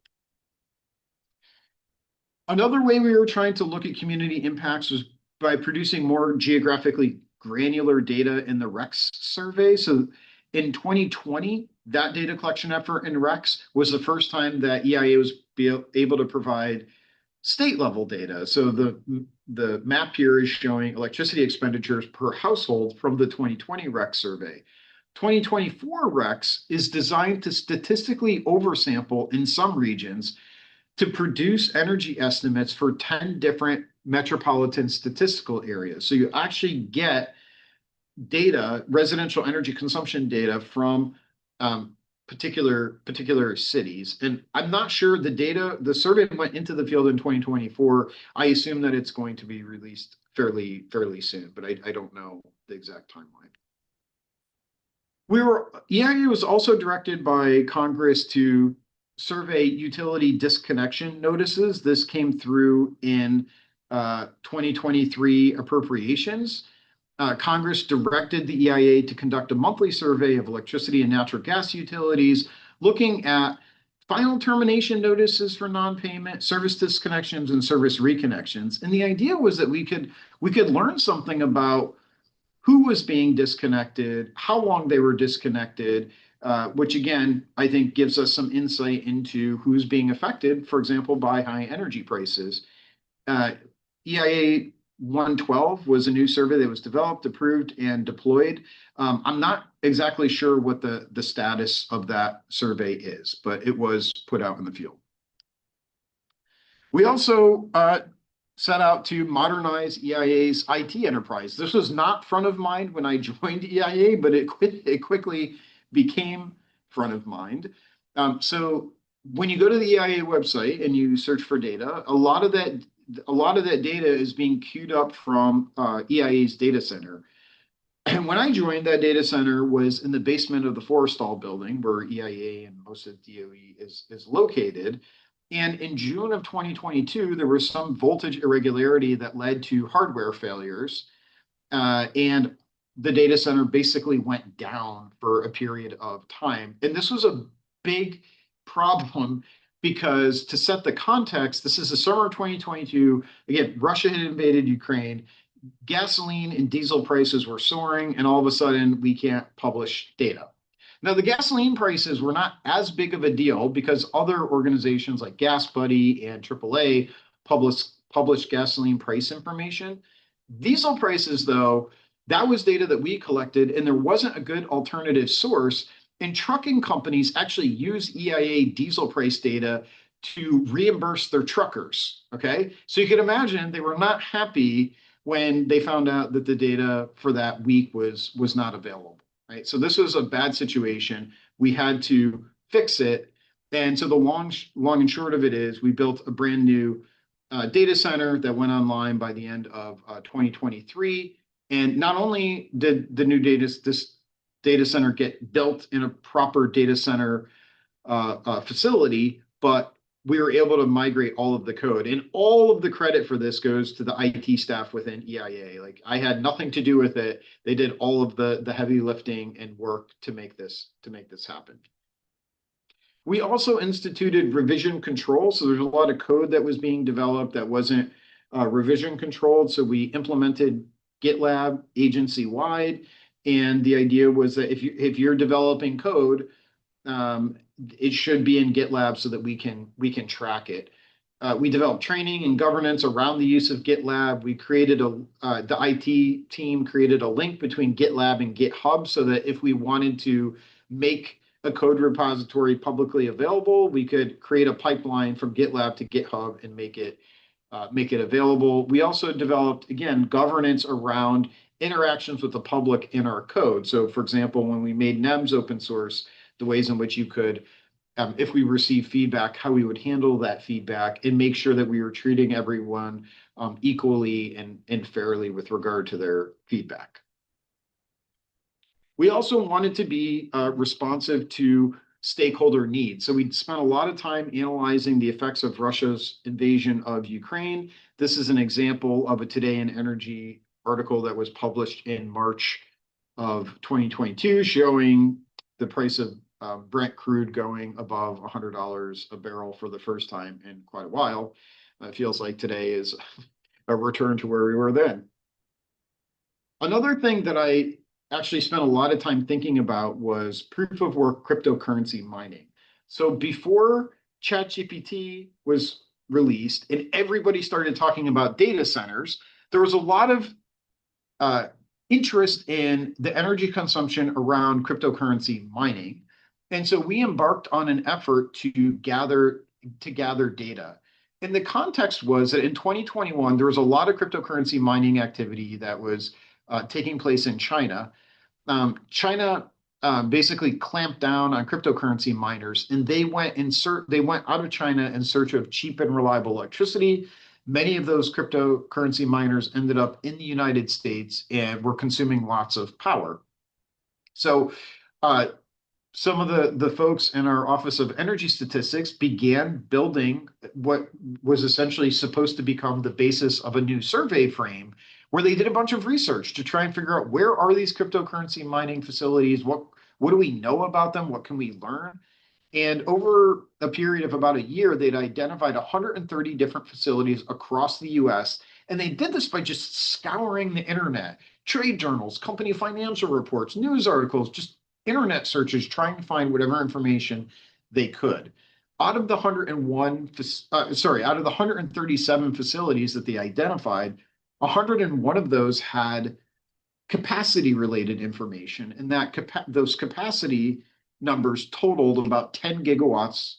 Another way we were trying to look at community impacts was by producing more geographically granular data in the REX survey. So in 2020, that data collection effort in REX was the first time that EIA was able to provide state level data. So the map here is showing electricity expenditures per household from the 2020 REX survey. 2024 REX is designed to statistically oversample in some regions to produce energy estimates for 10 different metropolitan statistical areas. So you actually get data, residential energy consumption data from particular cities. And I'm not sure the survey went into the field in 2024. I assume that it's going to be released fairly soon, but I don't know the exact timeline. EIA was also directed by Congress to survey utility disconnection notices. This came through in 2023 appropriations. Congress directed the EIA to conduct a monthly survey of electricity and natural gas utilities, looking at final termination notices for non-payment, service disconnections, and service reconnections. And the idea was that we could learn something about who was being disconnected, how long they were disconnected, which again, I think gives us some insight into who's being affected, for example, by high energy prices. EIA 112 was a new survey that was developed, approved, and deployed. I'm not exactly sure what the status of that survey is, but it was put out in the field. We also set out to modernize EIA's IT enterprise. This was not front of mind when I joined EIA, but it quickly became front of mind. So when you go to the EIA website and you search for data, a lot of that data is being queued up from EIA's data center. And when I joined, that data center was in the basement of the Forrestal building where EIA and most of DOE is located. And in June of 2022, there was some voltage irregularity that led to hardware failures. And the data center basically went down for a period of time. And this was a big problem because, to set the context, this is the summer of 2022. Again, Russia had invaded Ukraine. Gasoline and diesel prices were soaring, and all of a sudden we can't publish data. Now, the gasoline prices were not as big of a deal because other organizations like Gas Buddy and AAA publish gasoline price information. Diesel prices, though, that was data that we collected, and there wasn't a good alternative source. And trucking companies actually use EIA diesel price data to reimburse their truckers. Okay, so you can imagine they were not happy when they found out that the data for that week was not available. Right, so this was a bad situation. We had to fix it, and so the long and short of it is, we built a brand new data center that went online by the end of 2023. And not only did this data center get built in a proper data center facility, but we were able to migrate all of the code. And all of the credit for this goes to the IT staff within EIA. Like, I had nothing to do with it. They did all of the heavy lifting and work to make this happen. We also instituted revision control. So there's a lot of code that was being developed that wasn't revision controlled. So we implemented GitLab agency-wide. And the idea was that if you're developing code, it should be in GitLab so that we can track it. We developed training and governance around the use of GitLab. We created the IT team created a link between GitLab and GitHub so that if we wanted to make a code repository publicly available, we could create a pipeline from GitLab to GitHub and make it available. We also developed, again, governance around interactions with the public in our code. So for example, when we made NEMS open source, the ways in which you could, if we receive feedback, how we would handle that feedback and make sure that we were treating everyone equally and fairly with regard to their feedback. We also wanted to be responsive to stakeholder needs. So we spent a lot of time analyzing the effects of Russia's invasion of Ukraine. This is an example of a Today in Energy article that was published in March of 2022, showing the price of Brent crude going above $100 a barrel for the first time in quite a while. It feels like today is a return to where we were then. Another thing that I actually spent a lot of time thinking about was proof of work cryptocurrency mining. So before ChatGPT was released and everybody started talking about data centers, there was a lot of interest in the energy consumption around cryptocurrency mining. And so we embarked on an effort to gather data. And the context was that in 2021, there was a lot of cryptocurrency mining activity that was taking place in China. China basically clamped down on cryptocurrency miners, and they went out of China in search of cheap and reliable electricity. Many of those cryptocurrency miners ended up in the United States and were consuming lots of power. So some of the folks in our Office of Energy Statistics began building what was essentially supposed to become the basis of a new survey frame, where they did a bunch of research to try and figure out where are these cryptocurrency mining facilities, what do we know about them, what can we learn? And over a period of about a year, they'd identified 130 different facilities across the US. And they did this by just scouring the internet, trade journals, company financial reports, news articles, just internet searches, trying to find whatever information they could. Out of the 137 facilities that they identified, 101 of those had capacity related information, and those capacity numbers totaled about 10 gigawatts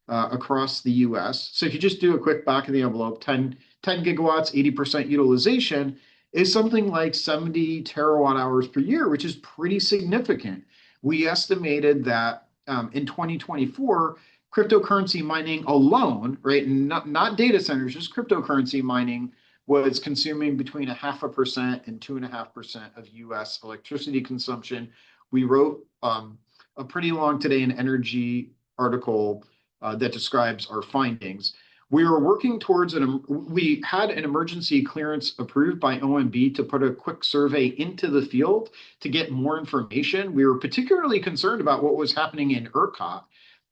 across the US. So if you just do a quick back of the envelope, 10 gigawatts, 80% utilization is something like 70 terawatt hours per year, which is pretty significant. We estimated that in 2024, cryptocurrency mining alone, right, not data centers, just cryptocurrency mining was consuming between 0.5% and 2.5% of US electricity consumption. We wrote a pretty long Today in Energy article that describes our findings. We were working towards we had an emergency clearance approved by OMB to put a quick survey into the field to get more information. We were particularly concerned about what was happening in ERCOT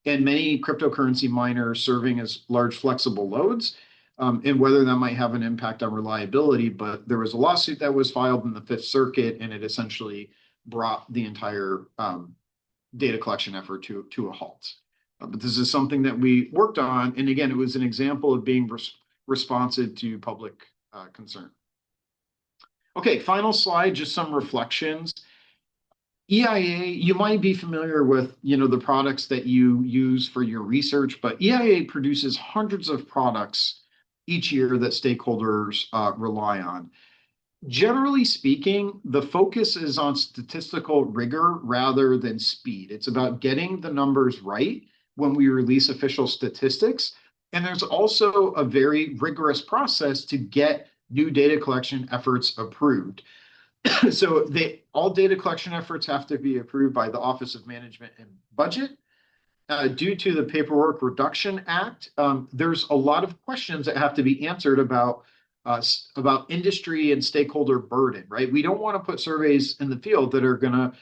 and many cryptocurrency miners serving as large flexible loads, and whether that might have an impact on reliability. But there was a lawsuit that was filed in the Fifth Circuit, and it essentially brought the entire data collection effort to a halt. But this is something that we worked on. And again, it was an example of being responsive to public concern. Okay, final slide, just some reflections. EIA, you might be familiar with, the products that you use for your research, but EIA produces hundreds of products each year that stakeholders rely on. Generally speaking, the focus is on statistical rigor rather than speed. It's about getting the numbers right when we release official statistics. And there's also a very rigorous process to get new data collection efforts approved. So all data collection efforts have to be approved by the Office of Management and Budget. Due to the Paperwork Reduction Act, there's a lot of questions that have to be answered about industry and stakeholder burden, right? We don't want to put surveys in the field that are going to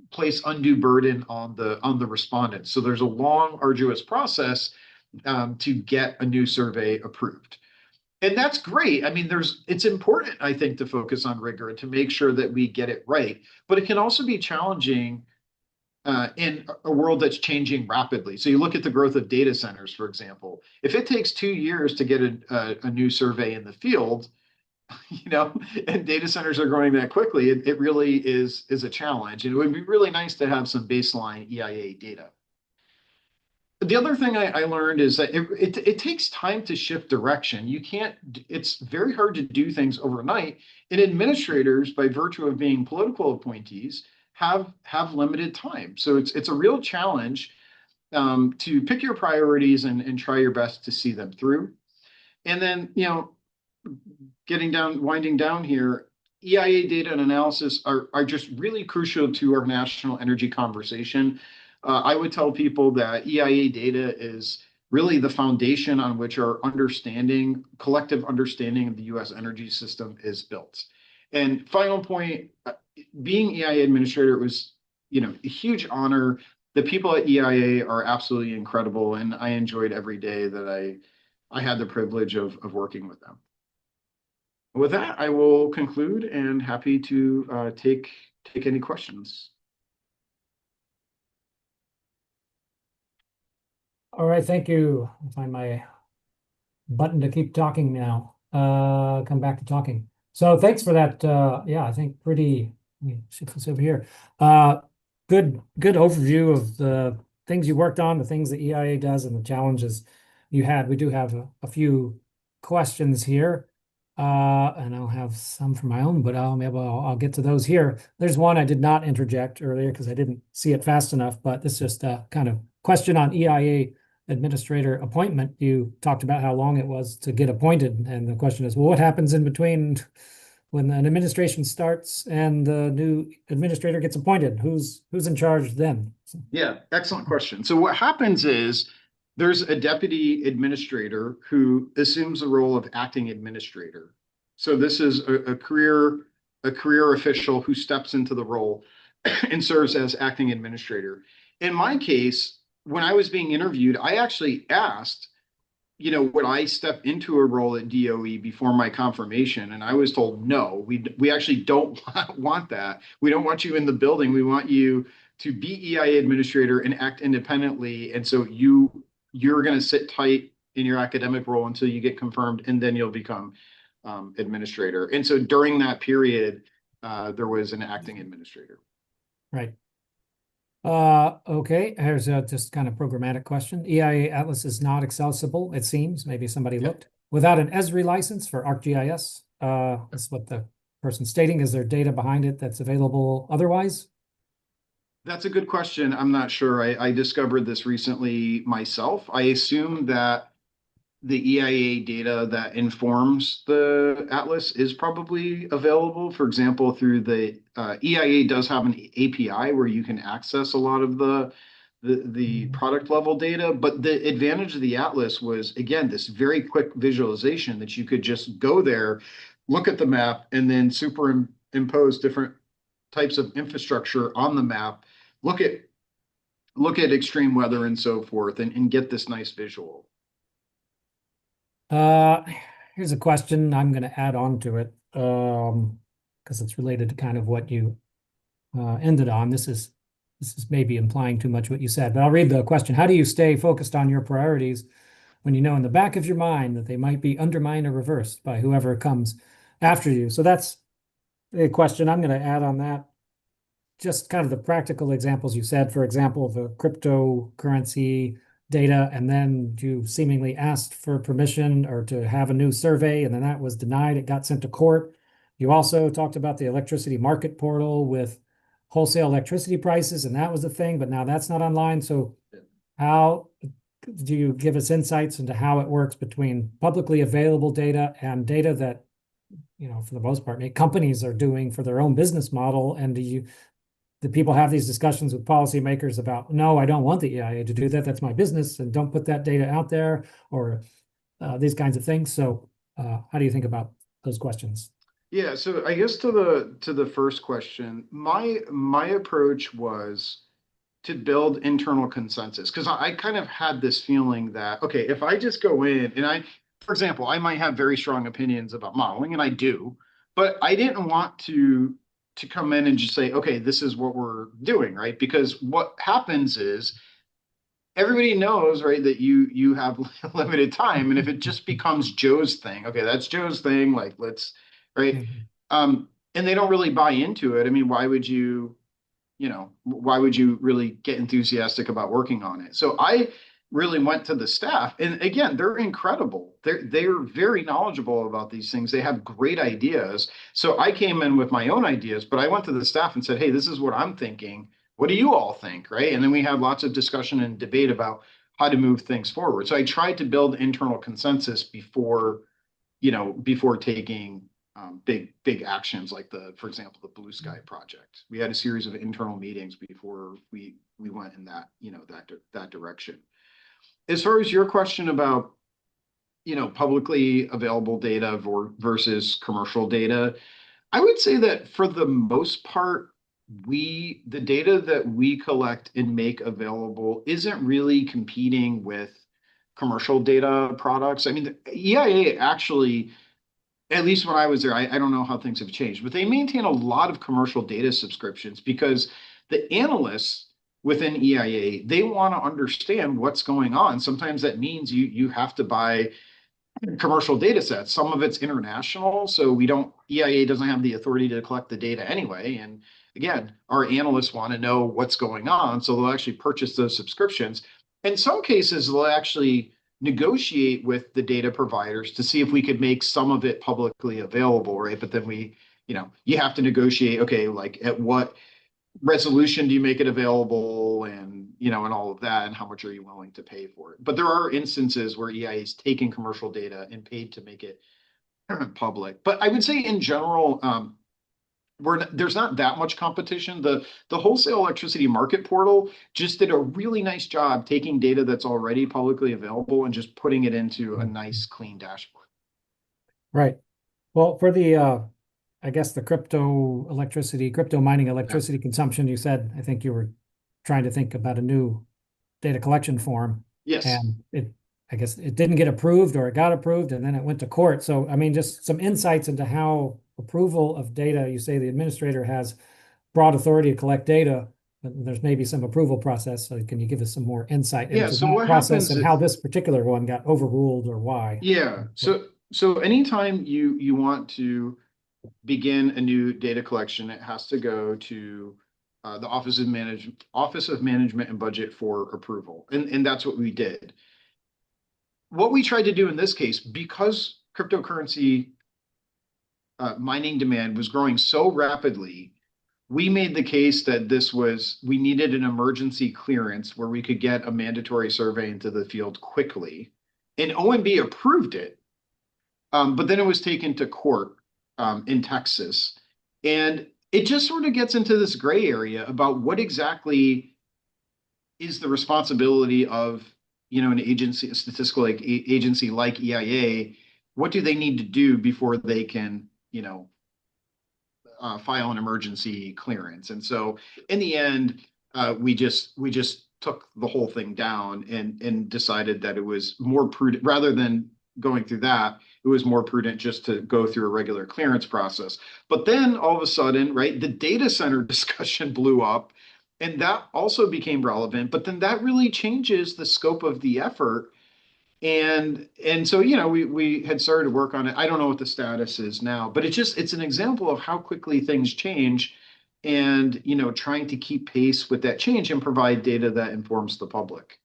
place undue burden on the respondents. So there's a long, arduous process to get a new survey approved. And that's great. I mean, it's important, I think, to focus on rigor and to make sure that we get it right. But it can also be challenging in a world that's changing rapidly. So you look at the growth of data centers, for example. If it takes 2 years to get a new survey in the field, and data centers are growing that quickly. It really is a challenge. And it would be really nice to have some baseline EIA data. The other thing I learned is that it takes time to shift direction. You can't, it's very hard to do things overnight. And administrators, by virtue of being political appointees, have limited time. So it's a real challenge to pick your priorities and try your best to see them through. And then, winding down here, EIA data and analysis are just really crucial to our national energy conversation. I would tell people that EIA data is really the foundation on which our collective understanding of the US energy system is built. And final point, being EIA administrator was, a huge honor. The people at EIA are absolutely incredible, and I enjoyed every day that I had the privilege of working with them. With that, I will conclude and happy to take any questions. All right, thank you. I'll find my button to keep talking now. Come back to talking. So thanks for that. Yeah, I think pretty, let me shift this over here. Good overview of the things you worked on, the things that EIA does, and the challenges you had. We do have a few questions here. And I'll have some for my own, but I'll get to those here. There's one I did not interject earlier because I didn't see it fast enough, but this is just a kind of question on EIA administrator appointment. You talked about how long it was to get appointed, and the question is, well, what happens in between when an administration starts and the new administrator gets appointed? Who's in charge then? Yeah, excellent question. So what happens is there's a deputy administrator who assumes the role of acting administrator. So this is a career official who steps into the role and serves as acting administrator. In my case, when I was being interviewed, I actually asked, would I step into a role at DOE before my confirmation? And I was told, no, we actually don't want that. We don't want you in the building. We want you to be EIA administrator and act independently. And so you're going to sit tight in your academic role until you get confirmed, and then you'll become administrator. And so during that period, there was an acting administrator. Right. Okay, here's a just kind of programmatic question. EIA Atlas is not accessible, it seems. Maybe somebody looked. Without an Esri license for ArcGIS, that's what the person's stating. Is there data behind it that's available otherwise? That's a good question. I'm not sure. I discovered this recently myself. I assume that the EIA data that informs the Atlas is probably available. For example, through the EIA does have an API where you can access a lot of the product level data. But the advantage of the Atlas was, again, this very quick visualization that you could just go there, look at the map, and then superimpose different types of infrastructure on the map, look at extreme weather and so forth, and get this nice visual. Here's a question I'm going to add on to it because it's related to kind of what you ended on. This is maybe implying too much what you said, but I'll read the question. How do you stay focused on your priorities when you know in the back of your mind that they might be undermined or reversed by whoever comes after you? So that's a question I'm going to add on that. Just kind of the practical examples you said, for example, the cryptocurrency data, and then you seemingly asked for permission or to have a new survey, and then that was denied. It got sent to court. You also talked about the electricity market portal with wholesale electricity prices, and that was the thing, but now that's not online. So how do you give us insights into how it works between publicly available data and data that, for the most part, companies are doing for their own business model? And do people have these discussions with policymakers about, no, I don't want the EIA to do that. That's my business, and don't put that data out there, or these kinds of things. So how do you think about those questions? Yeah, so I guess to the first question, my approach was to build internal consensus, because I kind of had this feeling that, okay, if I just go in and for example, I might have very strong opinions about modeling, and I do, but I didn't want to come in and just say, okay, this is what we're doing, right? Because what happens is everybody knows, right, that you have limited time, and if it just becomes Joe's thing, okay, that's Joe's thing, like let's right? Mhm. And they don't really buy into it. I mean, why would you really get enthusiastic about working on it? So I really went to the staff, and again, they're incredible. They're very knowledgeable about these things. They have great ideas. So I came in with my own ideas, but I went to the staff and said, "Hey, this is what I'm thinking. What do you all think?" Right? And then we had lots of discussion and debate about how to move things forward. So I tried to build internal consensus before taking big actions like for example, the Blue Sky project. We had a series of internal meetings before we went in that direction. As far as your question about publicly available data versus commercial data, I would say that for the most part, the data that we collect and make available isn't really competing with commercial data products. I mean, the EIA actually, at least when I was there, I don't know how things have changed, but they maintain a lot of commercial data subscriptions because the analysts within EIA, they want to understand what's going on. Sometimes that means you have to buy commercial data sets. Some of it's international, so EIA doesn't have the authority to collect the data anyway. And again, our analysts want to know what's going on, so they'll actually purchase those subscriptions. In some cases, they'll actually negotiate with the data providers to see if we could make some of it publicly available, right? But then you have to negotiate, okay, like at what resolution do you make it available, and all of that, and how much are you willing to pay for it. But there are instances where EIA is taking commercial data and paid to make it public. But I would say in general, there's not that much competition. The wholesale electricity market portal just did a really nice job taking data that's already publicly available and just putting it into a nice clean dashboard. Right. Well, for the I guess the crypto mining Yeah. electricity consumption, you said, I think you were trying to think about a new data collection form, Yes. and I guess it didn't get approved, or it got approved and then it went to court. So, I mean, just some insights into how approval of data, you say the administrator has broad authority to collect data, but there's maybe some approval process. So can you give us some more insight Yeah. into So that what process happens? and how this particular one got overruled or why? Yeah. So anytime you want to begin a new data collection, it has to go to the Office of Management and Budget for approval, and that's what we did. What we tried to do in this case, because cryptocurrency mining demand was growing so rapidly, we made the case that we needed an emergency clearance where we could get a mandatory survey into the field quickly, and OMB approved it. But then it was taken to court in Texas. And it just sort of gets into this gray area about what exactly is the responsibility of, an agency, a statistical agency like EIA. What do they need to do before they can, file an emergency clearance? And so in the end, we just took the whole thing down and decided that it was more prudent rather than going through that. It was more prudent just to go through a regular clearance process. But then all of a sudden, right, the data center discussion blew up, and that also became relevant. But then that really changes the scope of the effort. And so, we had started to work on it. I don't know what the status is now, but it's an example of how quickly things change, and trying to keep pace with that change and provide data that informs the public.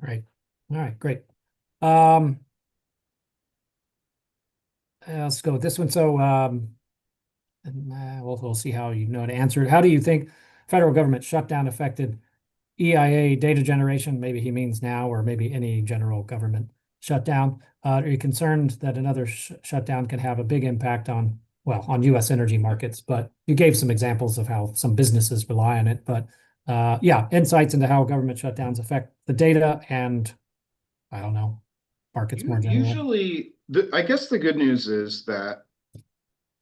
Right. All right, great. Um, let's go with this one. So, and, we'll see how you know to answer it. How do you think federal government shutdown affected EIA data generation? Maybe he means now, or maybe any general government shutdown. Are you concerned that another shutdown can have a big impact on U.S. energy markets? But you gave some examples of how some businesses rely on it. But yeah, insights into how government shutdowns affect the data and, I don't know, markets more generally. Usually, I guess the good news is that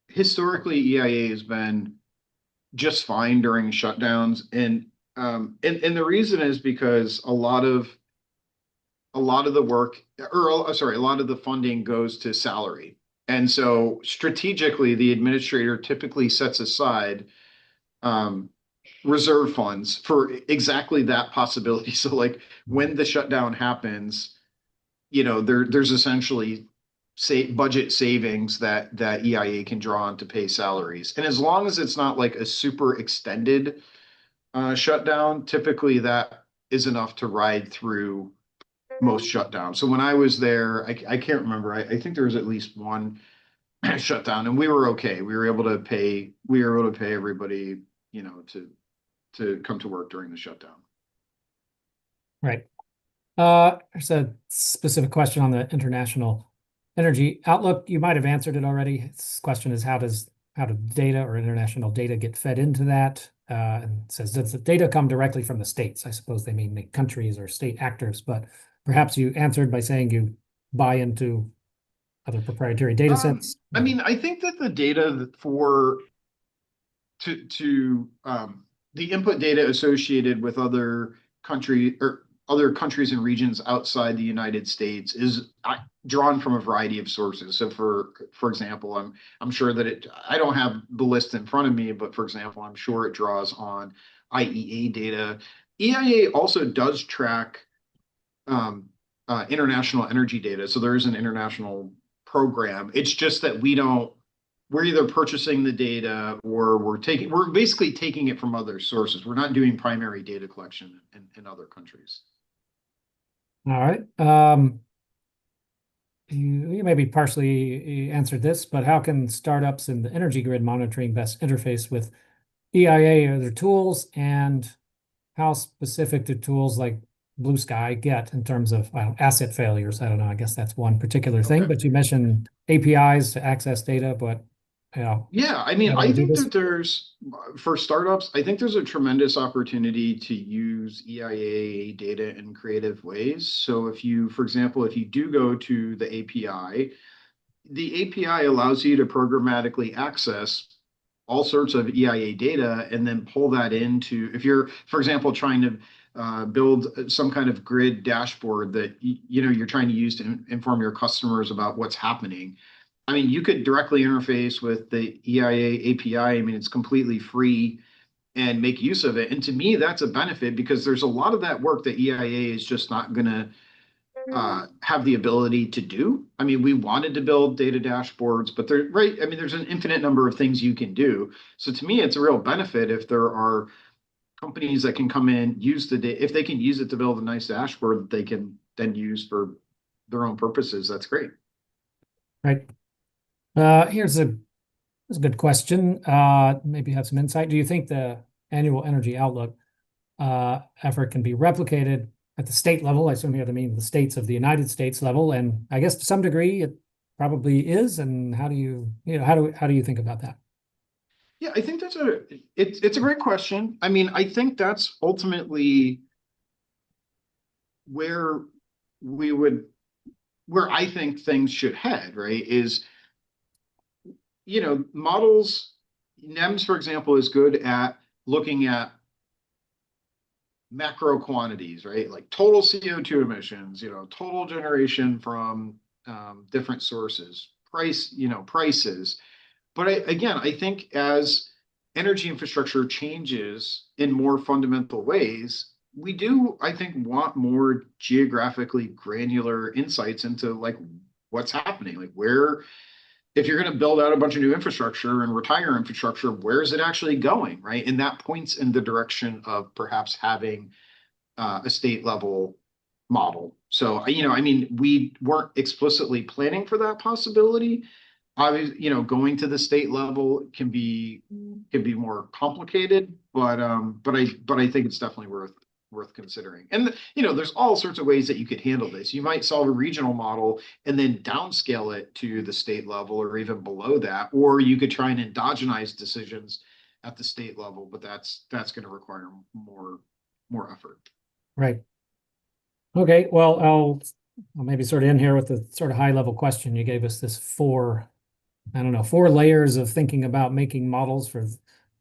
historically EIA has been just fine during shutdowns, and the reason is because a lot of the work, or sorry, a lot of the funding goes to salary. And so strategically, the administrator typically sets aside um, reserve funds for exactly that possibility. So like when the shutdown happens, there's essentially say budget savings that EIA can draw on to pay salaries. And as long as it's not like a super extended shutdown, typically that is enough to ride through most shutdowns. So when I was there, I can't remember. I think there was at least one shutdown, and we were okay. We were able to pay everybody, to come to work during the shutdown. Right. There's a specific question on the international energy outlook. You might have answered it already. This question is how do data or international data get fed into that? And it says, does the data come directly from the states? I suppose they mean the countries or state actors, but perhaps you answered by saying you buy into other proprietary data sets. I mean, I think that the data for to the input data associated with other countries and regions outside the United States is drawn from a variety of sources. So for example, I'm sure that I don't have the list in front of me, but for example, I'm sure it draws on IEA data. EIA also does track international energy data. So there is an international program. It's just that we're either purchasing the data or we're basically taking it from other sources. We're not doing primary data collection in other countries. All right. You maybe partially answered this, but how can startups in the energy grid monitoring best interface with EIA or their tools, and how specific do tools like Blue Sky get in terms of asset failures? I don't know. I guess that's one particular thing, Okay. but you mentioned APIs to access data, but Yeah, I mean, how do I we do think this? that for startups, I think there's a tremendous opportunity to use EIA data in creative ways. So for example, if you do go to the API allows you to programmatically access all sorts of EIA data and then pull that if you're, for example, trying to build some kind of grid dashboard that you're trying to use to inform your customers about what's happening. I mean, you could directly interface with the EIA API. I mean, it's completely free and make use of it. And to me, that's a benefit because there's a lot of that work that EIA is just not going to have the ability to do. I mean, we wanted to build data dashboards, but right. I mean, there's an infinite number of things you can do. So to me, it's a real benefit if there are companies that can come in, use the data, if they can use it to build a nice dashboard that they can then use for their own purposes. That's great. Right. Here's a good question. Maybe have some insight. Do you think the annual energy outlook effort can be replicated at the state level? I assume here they mean the states of the United States level, and I guess to some degree it probably is. And how do how do you think about that? Yeah, I think it's a great question. I mean, I think that's ultimately where we would where I think things should head, right? Is models, NEMS, for example, is good at looking at macro quantities, right? Like total CO2 emissions, total generation from different sources, prices. But again, I think as energy infrastructure changes in more fundamental ways, we do, I think, want more geographically granular insights into like what's happening, like if you're going to build out a bunch of new infrastructure and retire infrastructure, where is it actually going, right? And that points in the direction of perhaps having a state level model. So, I mean, we weren't explicitly planning for that possibility. Obviously, going to the state level can be more complicated, but I think it's definitely worth considering. And there's all sorts of ways that you could handle this. You might solve a regional model and then downscale it to the state level or even below that, or you could try and endogenize decisions at the state level, but that's going to require more effort. Right. Okay. Well, I'll maybe sort of end here with the sort of high level question. You gave us this four layers of thinking about making models for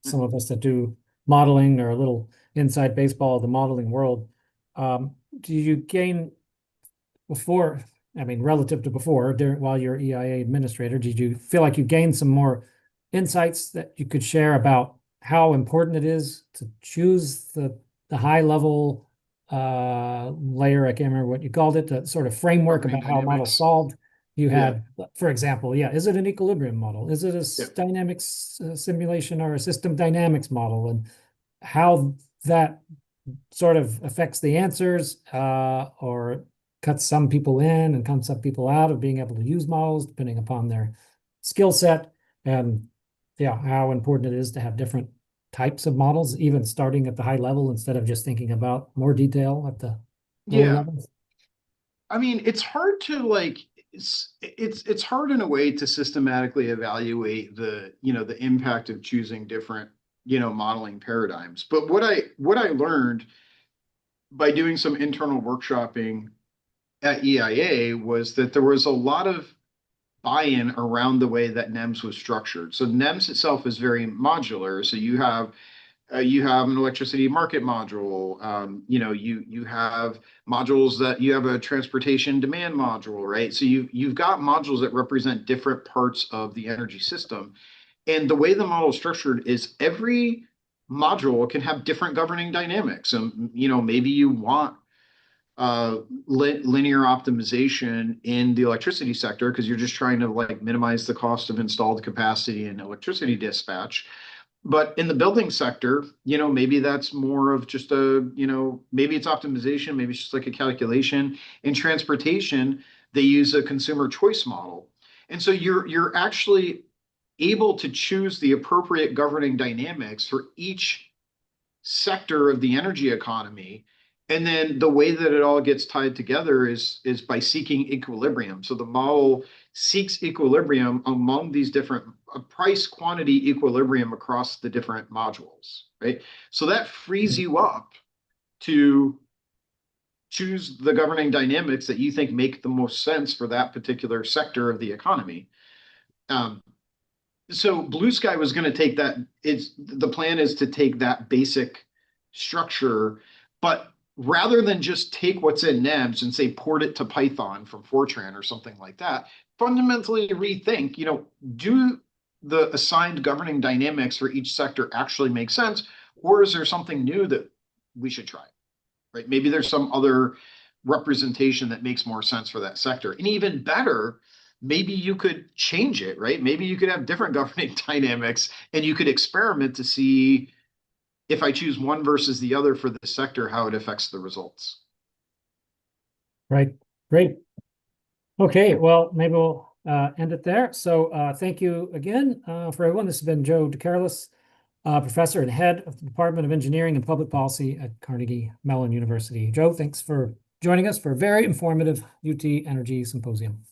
some of us that do modeling or a little inside baseball of the modeling world. Do you gain before, I mean, relative to before, while you're EIA administrator, did you feel like you gained some more insights that you could share about how important it is to choose the high level layer? I can't remember what you called it, the sort of framework about how a model solved, You Yeah. had, for example, yeah, is it an equilibrium model? Is it a Yeah. dynamics simulation or a system dynamics model? And how that sort of affects the answers or cuts some people in and comes some people out of being able to use models depending upon their skill set. And yeah, how important it is to have different types of models, even starting at the high level instead of just thinking about more detail at the lower Yeah. levels. I mean, it's hard to like it's hard in a way to systematically evaluate the impact of choosing different, modeling paradigms. But what I learned by doing some internal workshopping at EIA was that there was a lot of buy-in around the way that NEMS was structured. So NEMS itself is very modular. So you have an electricity market module. You have modules that you have a transportation demand module, right? So you've got modules that represent different parts of the energy system. And the way the model is structured is every module can have different governing dynamics. And maybe you want linear optimization in the electricity sector because you're just trying to like minimize the cost of installed capacity and electricity dispatch. But in the building sector, maybe that's more of just maybe it's optimization, maybe it's just like a calculation. In transportation, they use a consumer choice model. And so you're actually able to choose the appropriate governing dynamics for each sector of the energy economy. And then the way that it all gets tied together is by seeking equilibrium. So the model seeks equilibrium among these different price quantity equilibrium across the different modules, right? So that frees you up to choose the governing dynamics that you think make the most sense for that particular sector of the economy. Um, so Blue Sky was going to take that. It's the plan is to take that basic structure, but rather than just take what's in NEMS and say port it to Python from Fortran or something like that, fundamentally rethink, do the assigned governing dynamics for each sector actually make sense, or is there something new that we should try? Right? Maybe there's some other representation that makes more sense for that sector. And even better, maybe you could change it, right? Maybe you could have different governing dynamics and you could experiment to see if I choose one versus the other for this sector, how it affects the results. Right. Great. Okay. Well, maybe we'll end it there. So thank you again for everyone. This has been Joe DeCarolis, professor and head of the Department of Engineering and Public Policy at Carnegie Mellon University. Joe, thanks for joining us for a very informative UT Energy Symposium.